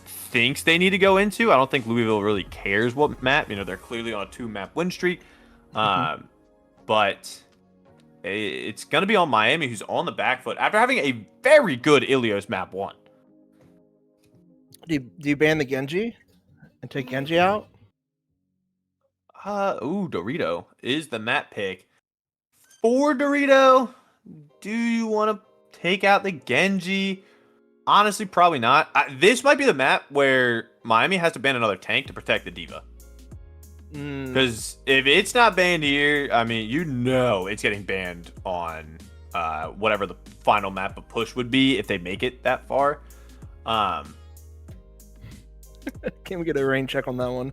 thinks they need to go into. I don't think Louisville really cares what map. They're clearly on a 2-map win streak. But it's going to be on Miami, who's on the back foot after having a very good Ilios map 1. Do you ban the Genji and take Genji out? Dorito is the map pick. For Dorito, do you want to take out the Genji? Honestly, probably not. This might be the map where Miami has to ban another tank to protect the Diva. Because if it's not banned here, I mean, it's getting banned on whatever the final map of Push would be if they make it that far. Can we get a rain check on that one?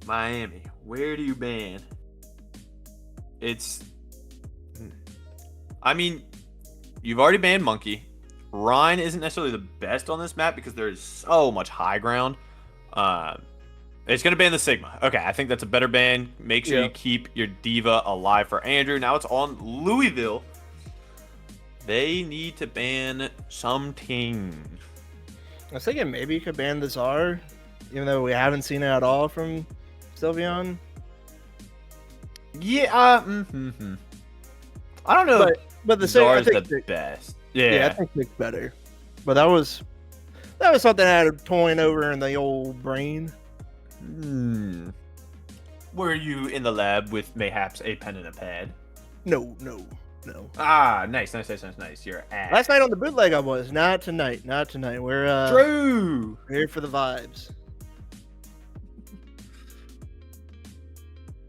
Miami, where do you ban? I mean, you've already banned Monkey. Rhine isn't necessarily the best on this map because there is so much high ground. It's going to ban the Sigma. Okay, I think that's a better ban. Make sure you keep your Diva alive for Andrew. Now it's on Louisville. They need to ban something. I was thinking maybe you could ban the Tsar, even though we haven't seen it at all from Sylveon. Yeah, I don't know. But the Czar's the best. Yeah, I think it's better. But that was something I had toying over in the old brain. Were you in the lab with mayhaps a pen and a pad? No. Ah, nice. You're ass. Last night on the bootleg I was. Not tonight. We're True. here for the vibes.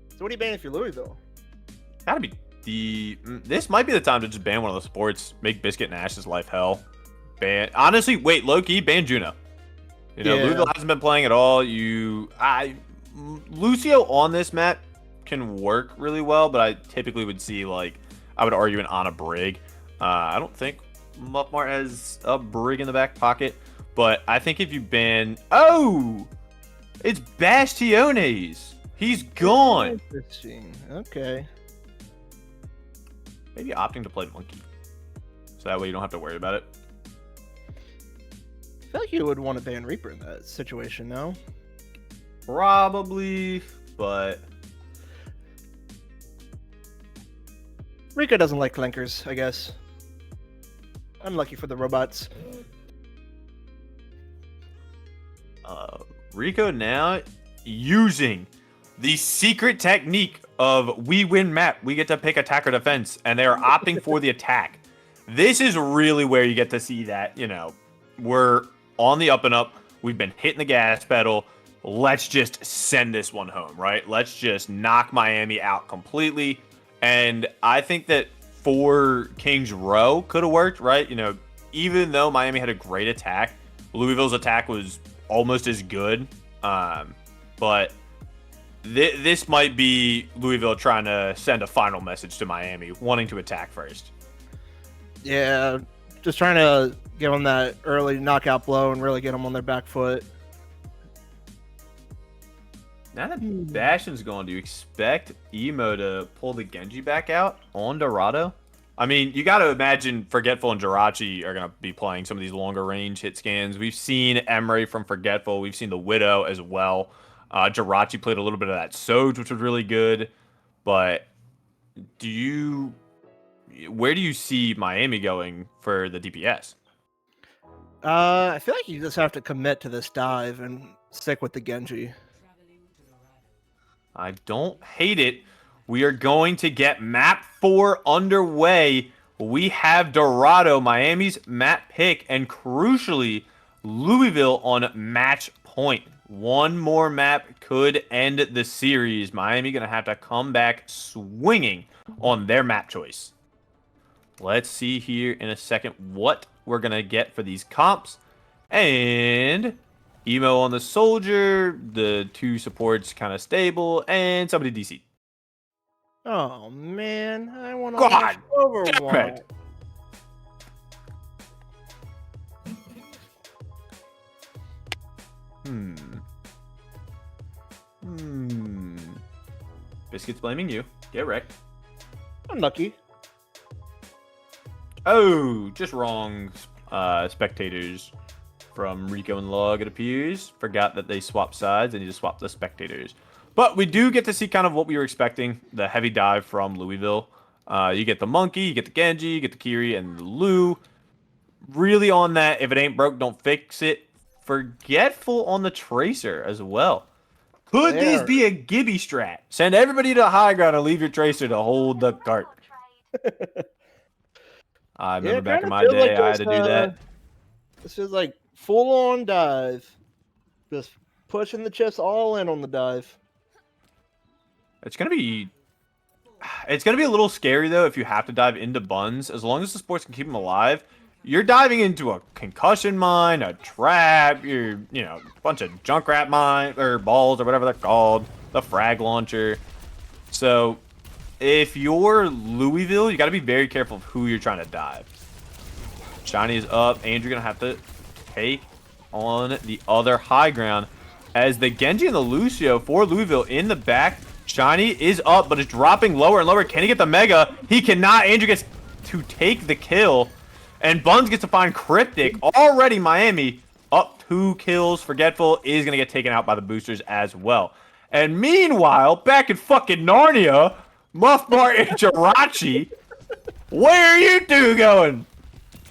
So what are you banning if you're Louisville? Gotta be this might be the time to just ban one of the sports. Make Biscuit and Ash's life hell. Honestly, wait, low-key, ban Juno. Louisville hasn't been playing at all. Lucio on this map can work really well, but I typically would see, like, I would argue an Ana Brig. I don't think Muffmart has a Brig in the back pocket, but I think if you ban... Oh! It's Bastiones! He's gone! Interesting. Okay. Maybe opting to play Monkey. So that way you don't have to worry about it. I feel like you would want to ban Reaper in that situation, no? Probably, but... Rico doesn't like clinkers, I guess. Unlucky for the robots. Rico now using the secret technique of we win map. We get to pick attack or defense, and they are opting for the attack. This is really where you get to see that, we're on the up and up. We've been hitting the gas pedal. Let's just send this one home, right? Let's just knock Miami out completely. And I think that for Kings Row could have worked, right? Even though Miami had a great attack, Louisville's attack was almost as good. But this might be Louisville trying to send a final message to Miami, wanting to attack first. Yeah, just trying to give them that early knockout blow and really get them on their back foot. Now that Bastion's gone, do you expect Emo to pull the Genji back out on Dorado? I mean, you got to imagine Forgetful and Jirachi are going to be playing some of these longer range hit scans. We've seen Emery from Forgetful. We've seen the Widow as well. Jirachi played a little bit of that Soj, which was really good. But where do you see Miami going for the DPS? I feel like you just have to commit to this dive and stick with the Genji. I don't hate it. We are going to get map 4 underway. We have Dorado, Miami's map pick, and crucially, Louisville on match point. One more map could end the series. Miami going to have to come back swinging on their map choice. Let's see here in a second what we're going to get for these comps. And Emo on the Soldier, the 2 supports kind of stable, and somebody DC. Oh man, I want to God Overwatch. Biscuit's blaming you. Get wrecked. Unlucky. Oh, just wrong. Spectators from Rico and Log, it appears. Forgot that they swapped sides. They need to swap the spectators. But we do get to see kind of what we were expecting. The heavy dive from Louisville. You get the Monkey, you get the Genji, you get the Kiri, and the Lou. Really on that, if it ain't broke, don't fix it. Forgetful on the Tracer as well. Could this be a Gibby strat? Send everybody to high ground and leave your Tracer to hold the cart. I remember back in my day, I had to do that. This is like full-on dive. Just pushing the chips all in on the dive. It's gonna be a little scary though if you have to dive into buns. As long as the sports can keep them alive, you're diving into a concussion mine, a trap, a bunch of Junkrat mine or balls or whatever they're called, the frag launcher. So if you're Louisville, you got to be very careful of who you're trying to dive. Shiny is up. Andrew gonna have to take on the other high ground as the Genji and the Lucio for Louisville in the back. Shiny is up, but it's dropping lower and lower. Can he get the Mega? He cannot. Andrew gets to take the kill, and Buns gets to find Cryptic. Already Miami up 2 kills. Forgetful is gonna get taken out by the boosters as well. And meanwhile, back in fucking Narnia, Muffmart and Jirachi, where are you two going?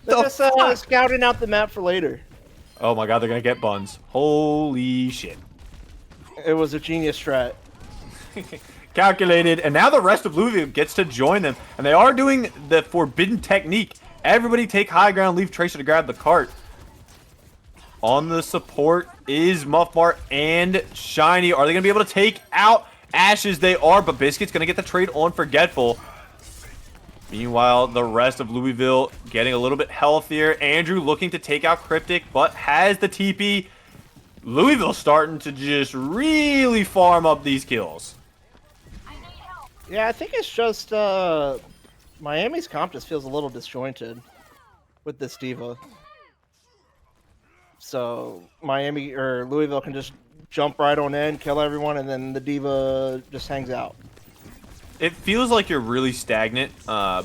They're just scouting out the map for later. Oh my god, they're gonna get Buns. Holy shit. It was a genius strat. Calculated, and now the rest of Louisville gets to join them, and they are doing the forbidden technique. Everybody take high ground, leave Tracer to grab the cart. On the support is Muffmart and Shiny. Are they going to be able to take out Ashes? They are, but Biscuit's going to get the trade on Forgetful. Meanwhile, the rest of Louisville getting a little bit healthier. Andrew looking to take out Cryptic, but has the TP. Louisville starting to just really farm up these kills. Yeah, I think it's just Miami's comp just feels a little disjointed with this diva. So Miami or Louisville can just jump right on in, kill everyone, and then the diva just hangs out. It feels like you're really stagnant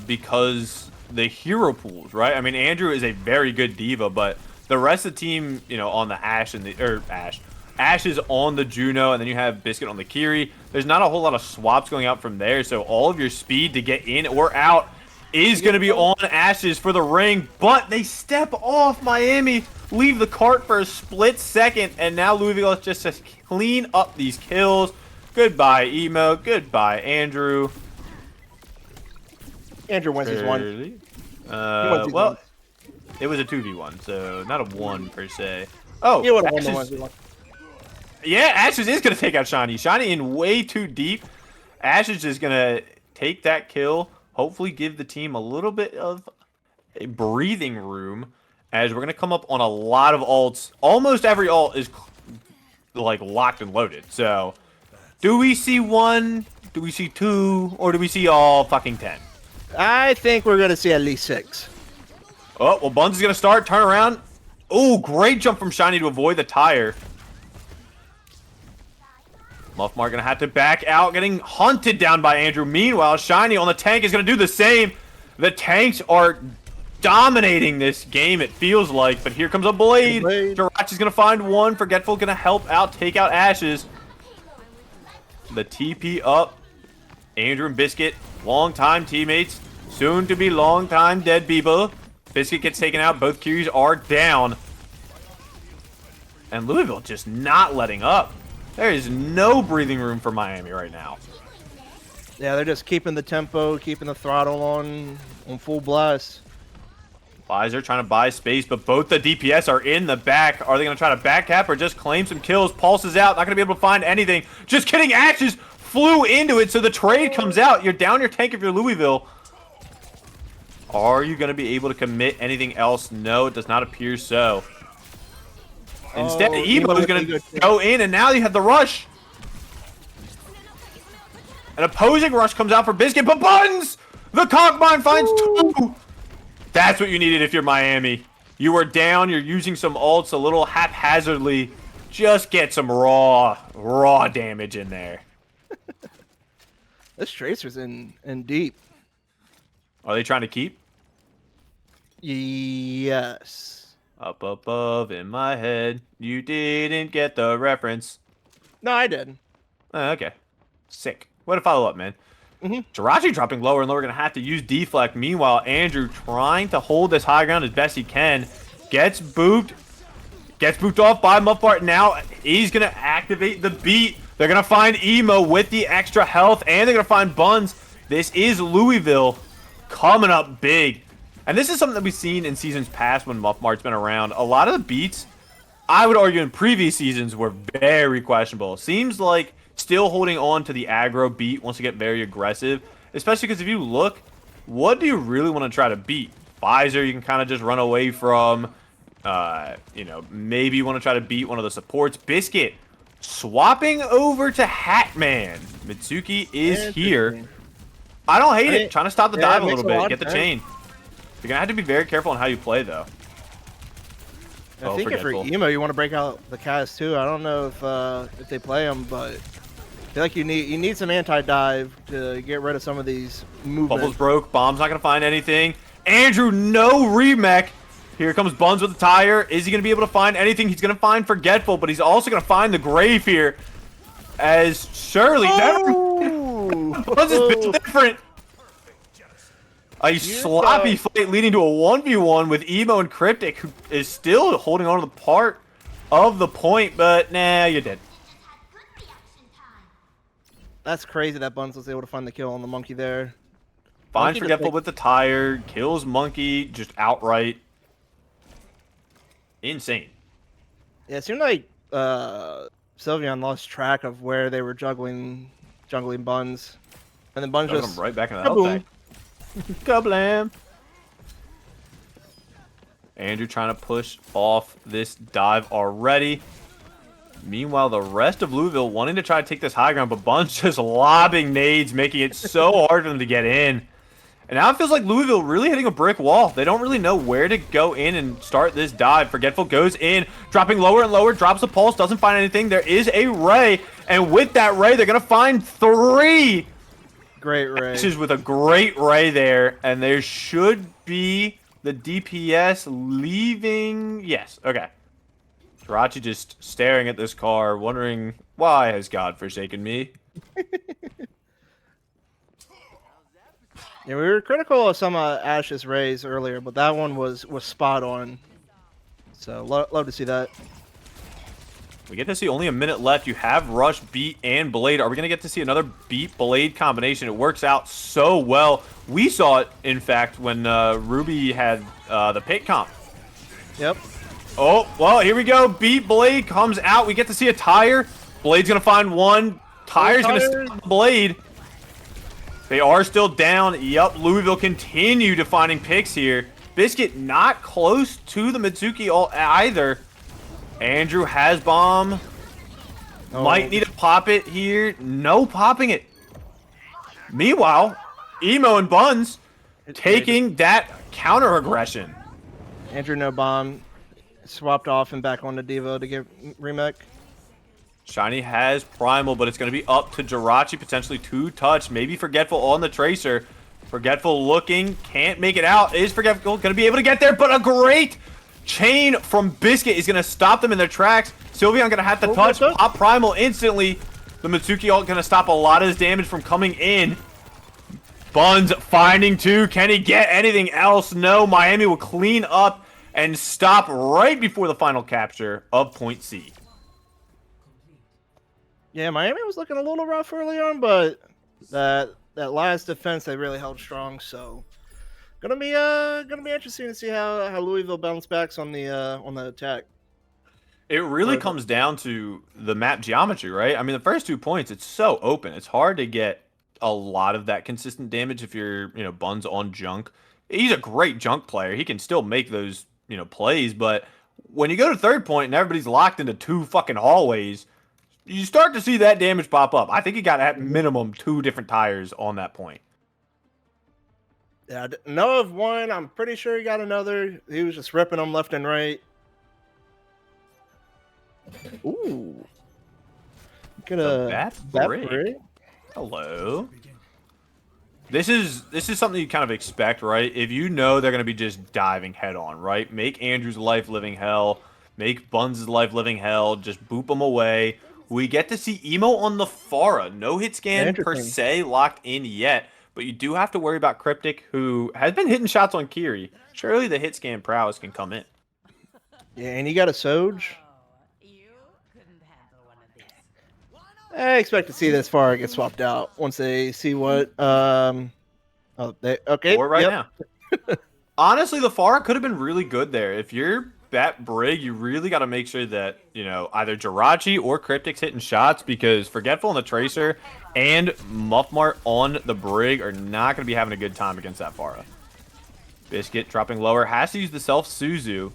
because the hero pools, right? I mean, Andrew is a very good diva, but the rest of the team, you know, on the Ash is on the Juno, and then you have Biscuit on the Kiri. There's not a whole lot of swaps going out from there, so all of your speed to get in or out is going to be on Ashes for the ring, but they step off Miami, leave the cart for a split second, and now Louisville is just to clean up these kills. Goodbye, Emo. Goodbye, Andrew. Andrew wins his one. Well, it was a 2v1, so not a 1 per se. Oh, he would have won the 1v1. Yeah, Ashes is going to take out Shiny. Shiny in way too deep. Ashes is going to take that kill. Hopefully give the team a little bit of a breathing room as we're going to come up on a lot of ults. Almost every ult is like locked and loaded. So do we see 1? Do we see 2? Or do we see all fucking 10? I think we're going to see at least 6. Oh, well, Buns is going to start. Turn around. Oh, great jump from Shiny to avoid the tire. Muffmart gonna have to back out, getting hunted down by Andrew. Meanwhile, Shiny on the tank is gonna do the same. The tanks are dominating this game, it feels like, but here comes a blade. Jirachi's gonna find one. Forgetful gonna help out, take out Ashes. The TP up. Andrew and Biscuit, long-time teammates, soon to be long-time dead people. Biscuit gets taken out, both Qs are down. And Louisville just not letting up. There is no breathing room for Miami right now. Yeah, they're just keeping the tempo, keeping the throttle on full blast. Pfizer trying to buy space, but both the DPS are in the back. Are they going to try to back cap or just claim some kills? Pulse is out, not going to be able to find anything. Just kidding, Ashes flew into it, so the trade comes out. You're down your tank if you're Louisville. Are you going to be able to commit anything else? No, it does not appear so. Instead, Emo is going to go in, and now you have the rush. An opposing rush comes out for Biscuit, but Buns! The Caiman finds 2! That's what you needed if you're Miami. You were down, you're using some ults a little haphazardly. Just get some raw damage in there. This Tracer's in deep. Are they trying to keep? Yes. Up above in my head, you didn't get the reference. No, I did. Okay. Sick. What a follow-up, man. Jirachi dropping lower and lower, going to have to use deflect. Meanwhile, Andrew trying to hold this high ground as best he can. Gets booped. Gets booped off by Muffmart. Now he's going to activate the beat. They're going to find Emo with the extra health, and they're going to find Buns. This is Louisville coming up big. And this is something that we've seen in seasons past when Muffmart's been around. A lot of the beats, I would argue in previous seasons, were very questionable. Seems like still holding on to the aggro beat wants to get very aggressive. Especially because if you look, what do you really want to try to beat? Pfizer, you can kind of just run away from. You know, maybe you want to try to beat one of the supports. Biscuit swapping over to Hatman. Mitsuki is here. I don't hate it. Trying to stop the dive a little bit. Get the chain. You're gonna have to be very careful on how you play, though. I think if you're emo, you want to break out the cast too. I don't know if they play them, but I feel like you need some anti-dive to get rid of some of these movements. Bubbles broke. Bomb's not gonna find anything. Andrew, no remech. Here comes Buns with the tire. Is he gonna be able to find anything? He's gonna find Forgetful, but he's also gonna find the grave here. As Shirley, Buns is built different. A sloppy fight leading to a 1v1 with Emo and Cryptic, who is still holding on to the part of the point, but nah, you're dead. That's crazy that Buns was able to find the kill on the monkey there. Finds Forgetful with the tire, kills Monkey just outright. Insane. Yeah, it seemed like Sylveon lost track of where they were jungling Buns. And then Buns just... right back in the health pack. Kablam! Andrew trying to push off this dive already. Meanwhile, the rest of Louisville wanting to try to take this high ground, but Buns just lobbing nades, making it so hard for them to get in. And now it feels like Louisville really hitting a brick wall. They don't really know where to go in and start this dive. Forgetful goes in, dropping lower and lower, drops a pulse, doesn't find anything. There is a ray, and with that ray, they're going to find 3. Great ray. This is with a great ray there, and there should be the DPS leaving. Yes, okay. Jirachi just staring at this car, wondering, why has God forsaken me? Yeah, we were critical of some Ash's rays earlier, but that one was spot on. So love to see that. We get to see only a minute left. You have Rush, Beat, and Blade. Are we going to get to see another Beat-Blade combination? It works out so well. We saw it, in fact, when Ruby had the pit comp. Yep. Oh, well, here we go. Beat-Blade comes out. We get to see a tire. Blade's going to find one. Tire's going to stop Blade. They are still down. Yup, Louisville continue to finding picks here. Biscuit not close to the Mitsuki either. Andrew has bomb. Might need to pop it here. No popping it. Meanwhile, Emo and Buns taking that counter aggression. Andrew no bomb. Swapped off and back onto Devo to get remake. Shiny has Primal, but it's going to be up to Jirachi, potentially 2 touch. Maybe Forgetful on the Tracer. Forgetful looking, can't make it out. Is Forgetful going to be able to get there? But a great chain from Biscuit is going to stop them in their tracks. Sylveon going to have to touch, pop Primal instantly. The Mitsuki ult going to stop a lot of his damage from coming in. Buns finding 2. Can he get anything else? No. Miami will clean up and stop right before the final capture of Point C. Yeah, Miami was looking a little rough early on, but that last defense they really held strong. So gonna be interesting to see how Louisville bounce backs on the attack. It really comes down to the map geometry, right? I mean, the first 2 points, it's so open. It's hard to get a lot of that consistent damage if you're, Buns on junk. He's a great junk player. He can still make those, plays, but when you go to third point and everybody's locked into 2 fucking hallways, you start to see that damage pop up. I think he got at minimum 2 different tires on that point. Yeah, I know of one. I'm pretty sure he got another. He was just ripping them left and right. Ooh. Get a bat break. Hello. This is something you kind of expect, right? If you know they're going to be just diving head on, right? Make Andrew's life living hell. Make Buns' life living hell. Just boop them away. We get to see Emo on the Pharah. No hit scan per se locked in yet, but you do have to worry about Cryptic, who has been hitting shots on Kiri. Surely the hit scan prowess can come in. Yeah, and he got a Soj. I expect to see this Pharah get swapped out once they see what. Okay. Or right now. Honestly, the Pharah could have been really good there. If you're that Brig, you really got to make sure that, either Jirachi or Cryptic's hitting shots, because Forgetful on the Tracer and Muffmart on the Brig are not going to be having a good time against that Pharah. Biscuit dropping lower, has to use the self-Suzu,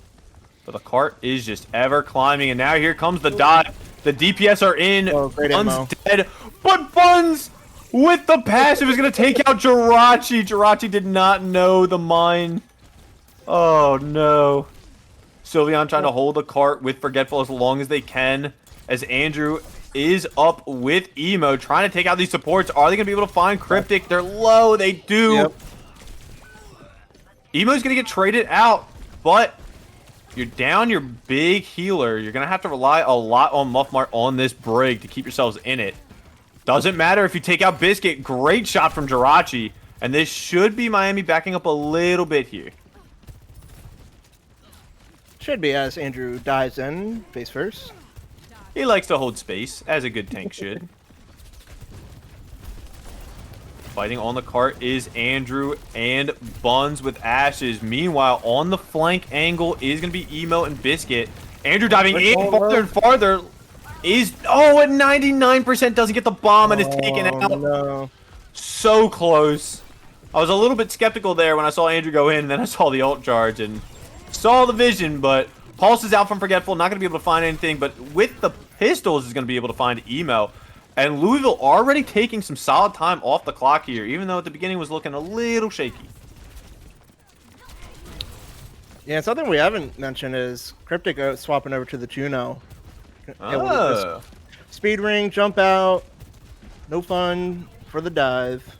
but the cart is just ever climbing, and now here comes the dive. The DPS are in. Buns dead, but Buns with the passive is going to take out Jirachi. Jirachi did not know the mine Oh, no. Sylveon trying to hold the cart with Forgetful as long as they can. As Andrew is up with Emo, trying to take out these supports. Are they going to be able to find Cryptic? They're low. They do. Yep. Emo's going to get traded out, but you're down your big healer. You're going to have to rely a lot on Muffmart on this brig to keep yourselves in it. Doesn't matter if you take out Biscuit. Great shot from Jirachi. And this should be Miami backing up a little bit here. Should be, as Andrew dives in face first. He likes to hold space, as a good tank should. Fighting on the cart is Andrew and Buns with Ashes. Meanwhile, on the flank angle is going to be Emo and Biscuit. Andrew diving in farther and farther. Is at 99% doesn't get the bomb and is taken out. No. So close. I was a little bit skeptical there when I saw Andrew go in, and then I saw the ult charge and saw the vision, but Pulse is out from Forgetful, not going to be able to find anything, but with the pistols is going to be able to find Emo. And Louisville already taking some solid time off the clock here, even though at the beginning was looking a little shaky. Yeah, something we haven't mentioned is Cryptic swapping over to the Juno. Oh. Speed ring, jump out, no fun for the dive.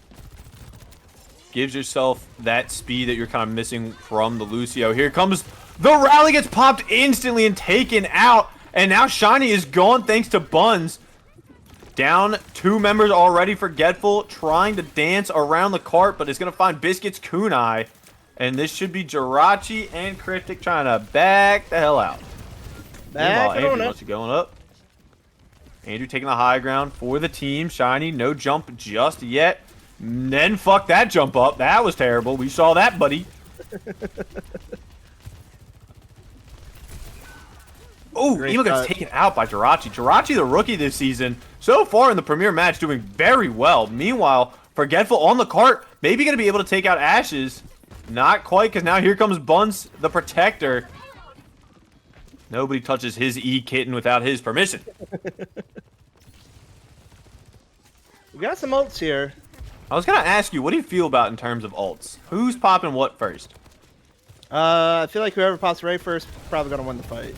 Gives yourself that speed that you're kind of missing from the Lucio. Here comes the rally, gets popped instantly and taken out. And now Shiny is gone thanks to Buns. Down 2 members already. Forgetful trying to dance around the cart, but is going to find Biscuit's kunai. And this should be Jirachi and Cryptic trying to back the hell out. Meanwhile, Andrew wants you going up. Andrew taking the high ground for the team. Shiny, no jump just yet. Then fuck that jump up. That was terrible. We saw that, buddy. Oh, Emo gets taken out by Jirachi. Jirachi, the rookie this season, so far in the premier match, doing very well. Meanwhile, Forgetful on the cart, maybe going to be able to take out Ashes. Not quite, because now here comes Buns, the protector. Nobody touches his E-kitten without his permission. We got some ults here. I was going to ask you, what do you feel about in terms of ults? Who's popping what first? I feel like whoever pops Ray first probably going to win the fight.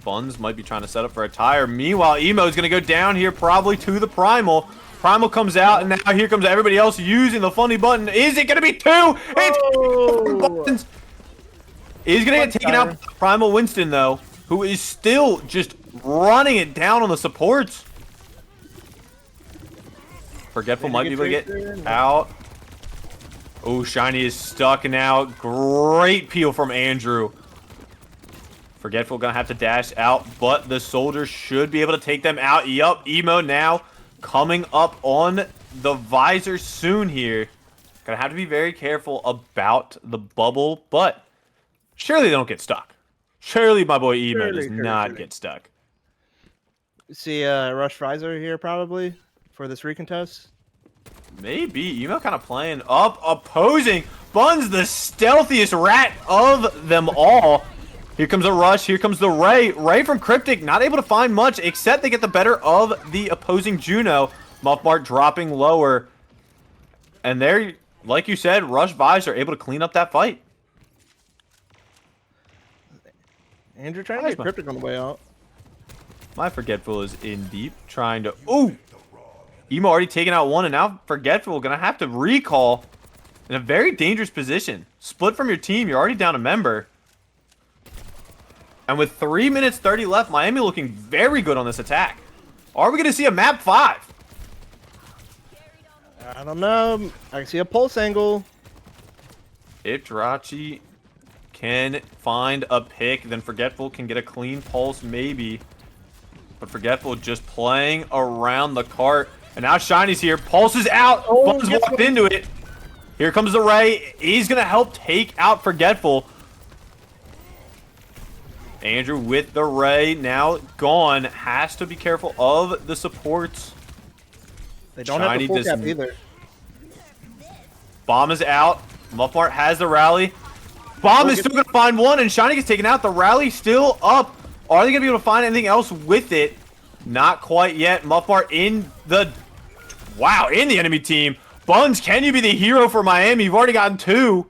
Buns might be trying to set up for a tire. Meanwhile, Emo's going to go down here probably to the Primal. Primal comes out, and now here comes everybody else using the funny button. Is it going to be 2? It's He's going to get taken out by Primal Winston, though, who is still just running it down on the supports. Forgetful might be able to get out. Oh, Shiny is stuck now. Great peel from Andrew. Forgetful gonna have to dash out, but the soldier should be able to take them out. Yup, Emo now coming up on the visor soon here. Gonna have to be very careful about the bubble, but surely they don't get stuck. Surely my boy Emo does not get stuck. See Rush Visor here probably for this recontest. Maybe. Emo kind of playing up, opposing. Buns, the stealthiest rat of them all. Here comes a rush. Here comes the Ray. Ray from Cryptic, not able to find much, except they get the better of the opposing Juno. Muffmart dropping lower. And there, like you said, Rush Visor able to clean up that fight. Andrew trying to get Cryptic on the way out. My Forgetful is in deep, trying to... Ooh! Emo already taken out one, and now Forgetful going to have to recall in a very dangerous position. Split from your team. You're already down a member. And with 3 minutes 30 left, Miami looking very good on this attack. Are we going to see a map 5? I don't know. I can see a pulse angle. If Jirachi can find a pick, then Forgetful can get a clean pulse, maybe. But Forgetful just playing around the cart. And now Shiny's here. Pulse is out. Buns walked into it. Here comes the Ray. He's going to help take out Forgetful. Andrew with the Ray now gone. Has to be careful of the supports. They don't have the full cap either. Bomb is out. Muffmart has the rally. Bomb is still going to find one, and Shiny gets taken out. The rally still up. Are they going to be able to find anything else with it? Not quite yet. Muffmart in the... Wow, in the enemy team. Buns, can you be the hero for Miami? You've already gotten 2.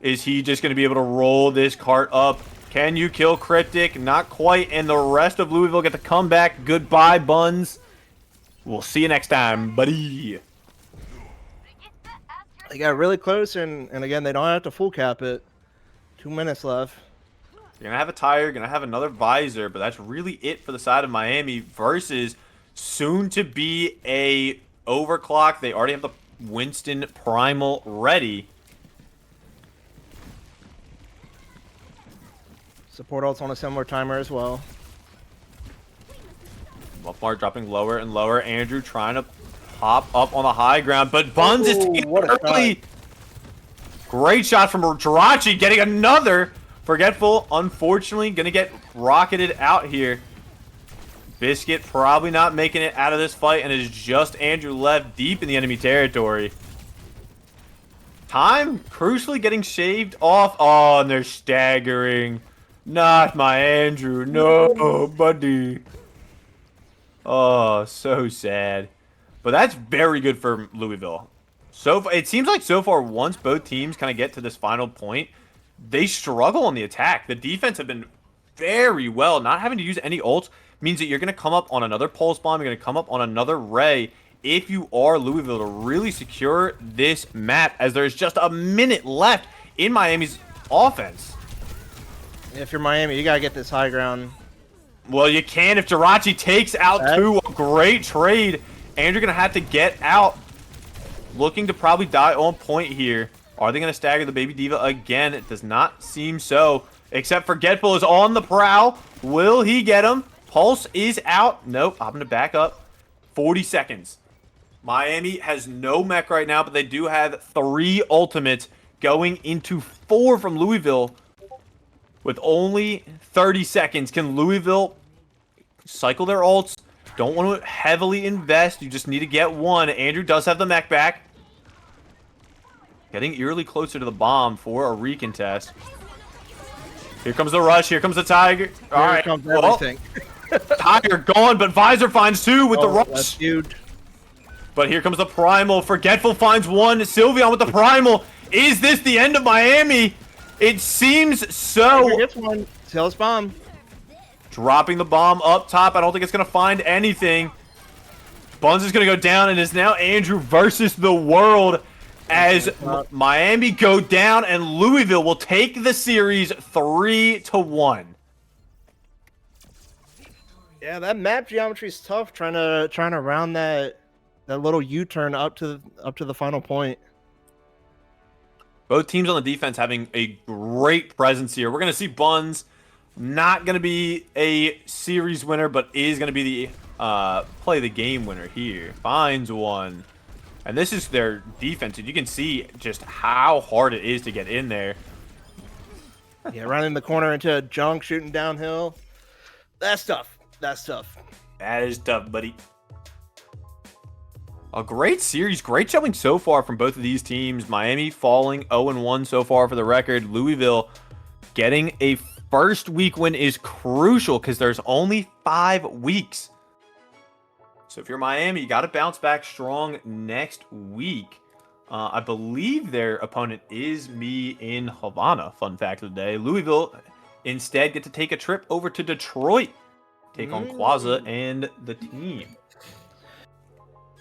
Is he just going to be able to roll this cart up? Can you kill Cryptic? Not quite. And the rest of Louisville get the comeback. Goodbye, Buns. We'll see you next time, buddy. They got really close, and again, they don't have to full cap it. 2 minutes left. You're going to have a tire. You're going to have another visor. But that's really it for the side of Miami versus soon to be a overclock. They already have the Winston Primal ready. Support ult's on a similar timer as well. Muffmar dropping lower and lower. Andrew trying to pop up on the high ground, but Buns is taking it early. Great shot from Jirachi, getting another. Forgetful, unfortunately, going to get rocketed out here. Biscuit probably not making it out of this fight, and it is just Andrew left deep in the enemy territory. Time crucially getting shaved off. Oh, and they're staggering. Not my Andrew. No, buddy. Oh, so sad. But that's very good for Louisville. So it seems like so far, once both teams kind of get to this final point, they struggle on the attack. The defense have been very well. Not having to use any ults means that you're going to come up on another pulse bomb. You're going to come up on another ray if you are Louisville to really secure this map, as there's just a minute left in Miami's offense. If you're Miami, you got to get this high ground. Well, you can if Jirachi takes out two. A great trade. And you're going to have to get out. Looking to probably die on point here. Are they going to stagger the Baby Diva again? It does not seem so. Except Forgetful is on the prowl. Will he get him? Pulse is out. Nope. I'm going to back up. 40 seconds. Miami has no mech right now, but they do have 3 ultimates going into 4 from Louisville. With only 30 seconds, can Louisville cycle their ults? Don't want to heavily invest. You just need to get one. Andrew does have the mech back. Getting eerily closer to the bomb for a recontest. Here comes the rush. Here comes the Tiger. All right. Comes everything. Tiger gone, but Visor finds 2 with the rush. That's huge. But here comes the Primal. Forgetful finds 1. Sylveon with the Primal. Is this the end of Miami? It seems so. Tiger gets one. Tails bomb. Dropping the bomb up top. I don't think it's going to find anything. Buns is going to go down, and it's now Andrew versus the world as Miami go down, and Louisville will take the series 3-1. Yeah, that map geometry is tough. Trying to round that little U-turn up to the final point. Both teams on the defense having a great presence here. We're going to see Buns not going to be a series winner, but is going to be the play the game winner here. Finds one. And this is their defense. And you can see just how hard it is to get in there. Yeah, running the corner into a junk, shooting downhill. That's tough. That's tough. That is tough, buddy. A great series. Great showing so far from both of these teams. Miami falling 0-1 so far for the record. Louisville getting a first week win is crucial because there's only 5 weeks. So if you're Miami, you got to bounce back strong next week. I believe their opponent is me in Havana. Fun fact of the day. Louisville instead get to take a trip over to Detroit. Take on Quaza and the team.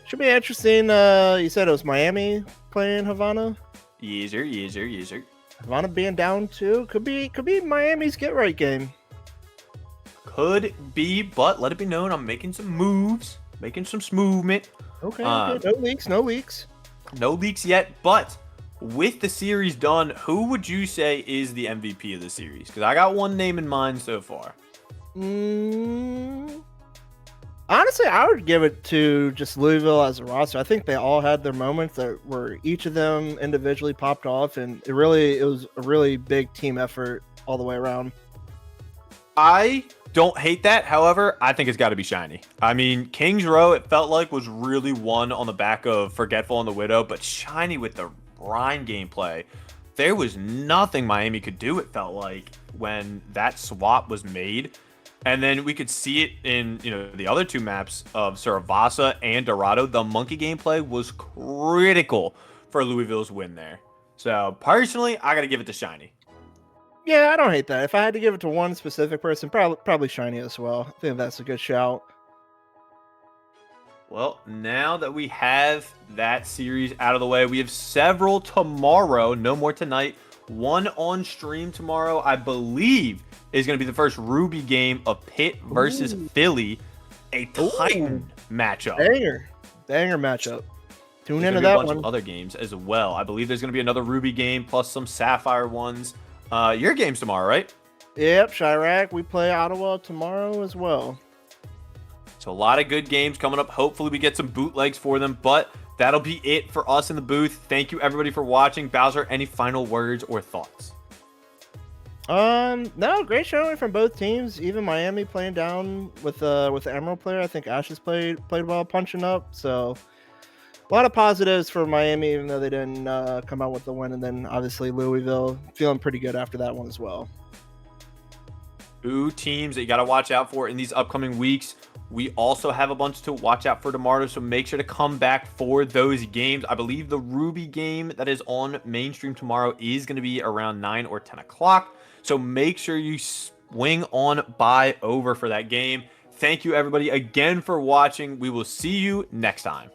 Should be interesting. You said it was Miami playing Havana? Yes, sir. Yes, sir. Yes, sir. Havana being down 2 could be Miami's get right game. Could be, but let it be known I'm making some moves, making some movement. Okay, no leaks, no leaks. No leaks yet, but with the series done, who would you say is the MVP of the series? Because I got one name in mind so far. Honestly, I would give it to just Louisville as a roster. I think they all had their moments that were each of them individually popped off, and it was a really big team effort all the way around. I don't hate that. However, I think it's got to be Shiny. I mean, King's Row, it felt like was really won on the back of Forgetful and the Widow, but Shiny with the Brine gameplay, there was nothing Miami could do, it felt like, when that swap was made. And then we could see it in, the other 2 maps of Saravasa and Dorado. The monkey gameplay was critical for Louisville's win there. So personally, I got to give it to Shiny. Yeah, I don't hate that. If I had to give it to one specific person, probably Shiny as well. I think that's a good shout. Well, now that we have that series out of the way, we have several tomorrow. No more tonight. One on stream tomorrow, I believe, is going to be the first Ruby game of Pitt versus Philly. A Titan matchup. Banger matchup. Tune There's into gonna be a that bunch one. of other games as well. I believe there's going to be another Ruby game plus some Sapphire ones. Your game's tomorrow, right? Yep, Chirac. We play Ottawa tomorrow as well. So a lot of good games coming up. Hopefully we get some bootlegs for them, but that'll be it for us in the booth. Thank you everybody for watching. Bowser, any final words or thoughts? No, great showing from both teams. Even Miami playing down with the Emerald player. I think Ash has played well, punching up. So a lot of positives for Miami, even though they didn't come out with the win. And then obviously Louisville feeling pretty good after that one as well. Two teams that you got to watch out for in these upcoming weeks. We also have a bunch to watch out for tomorrow, so make sure to come back for those games. I believe the Ruby game that is on mainstream tomorrow is going to be around 9 or 10 o'clock. So make sure you swing on by over for that game. Thank you, everybody, again for watching. We will see you next time.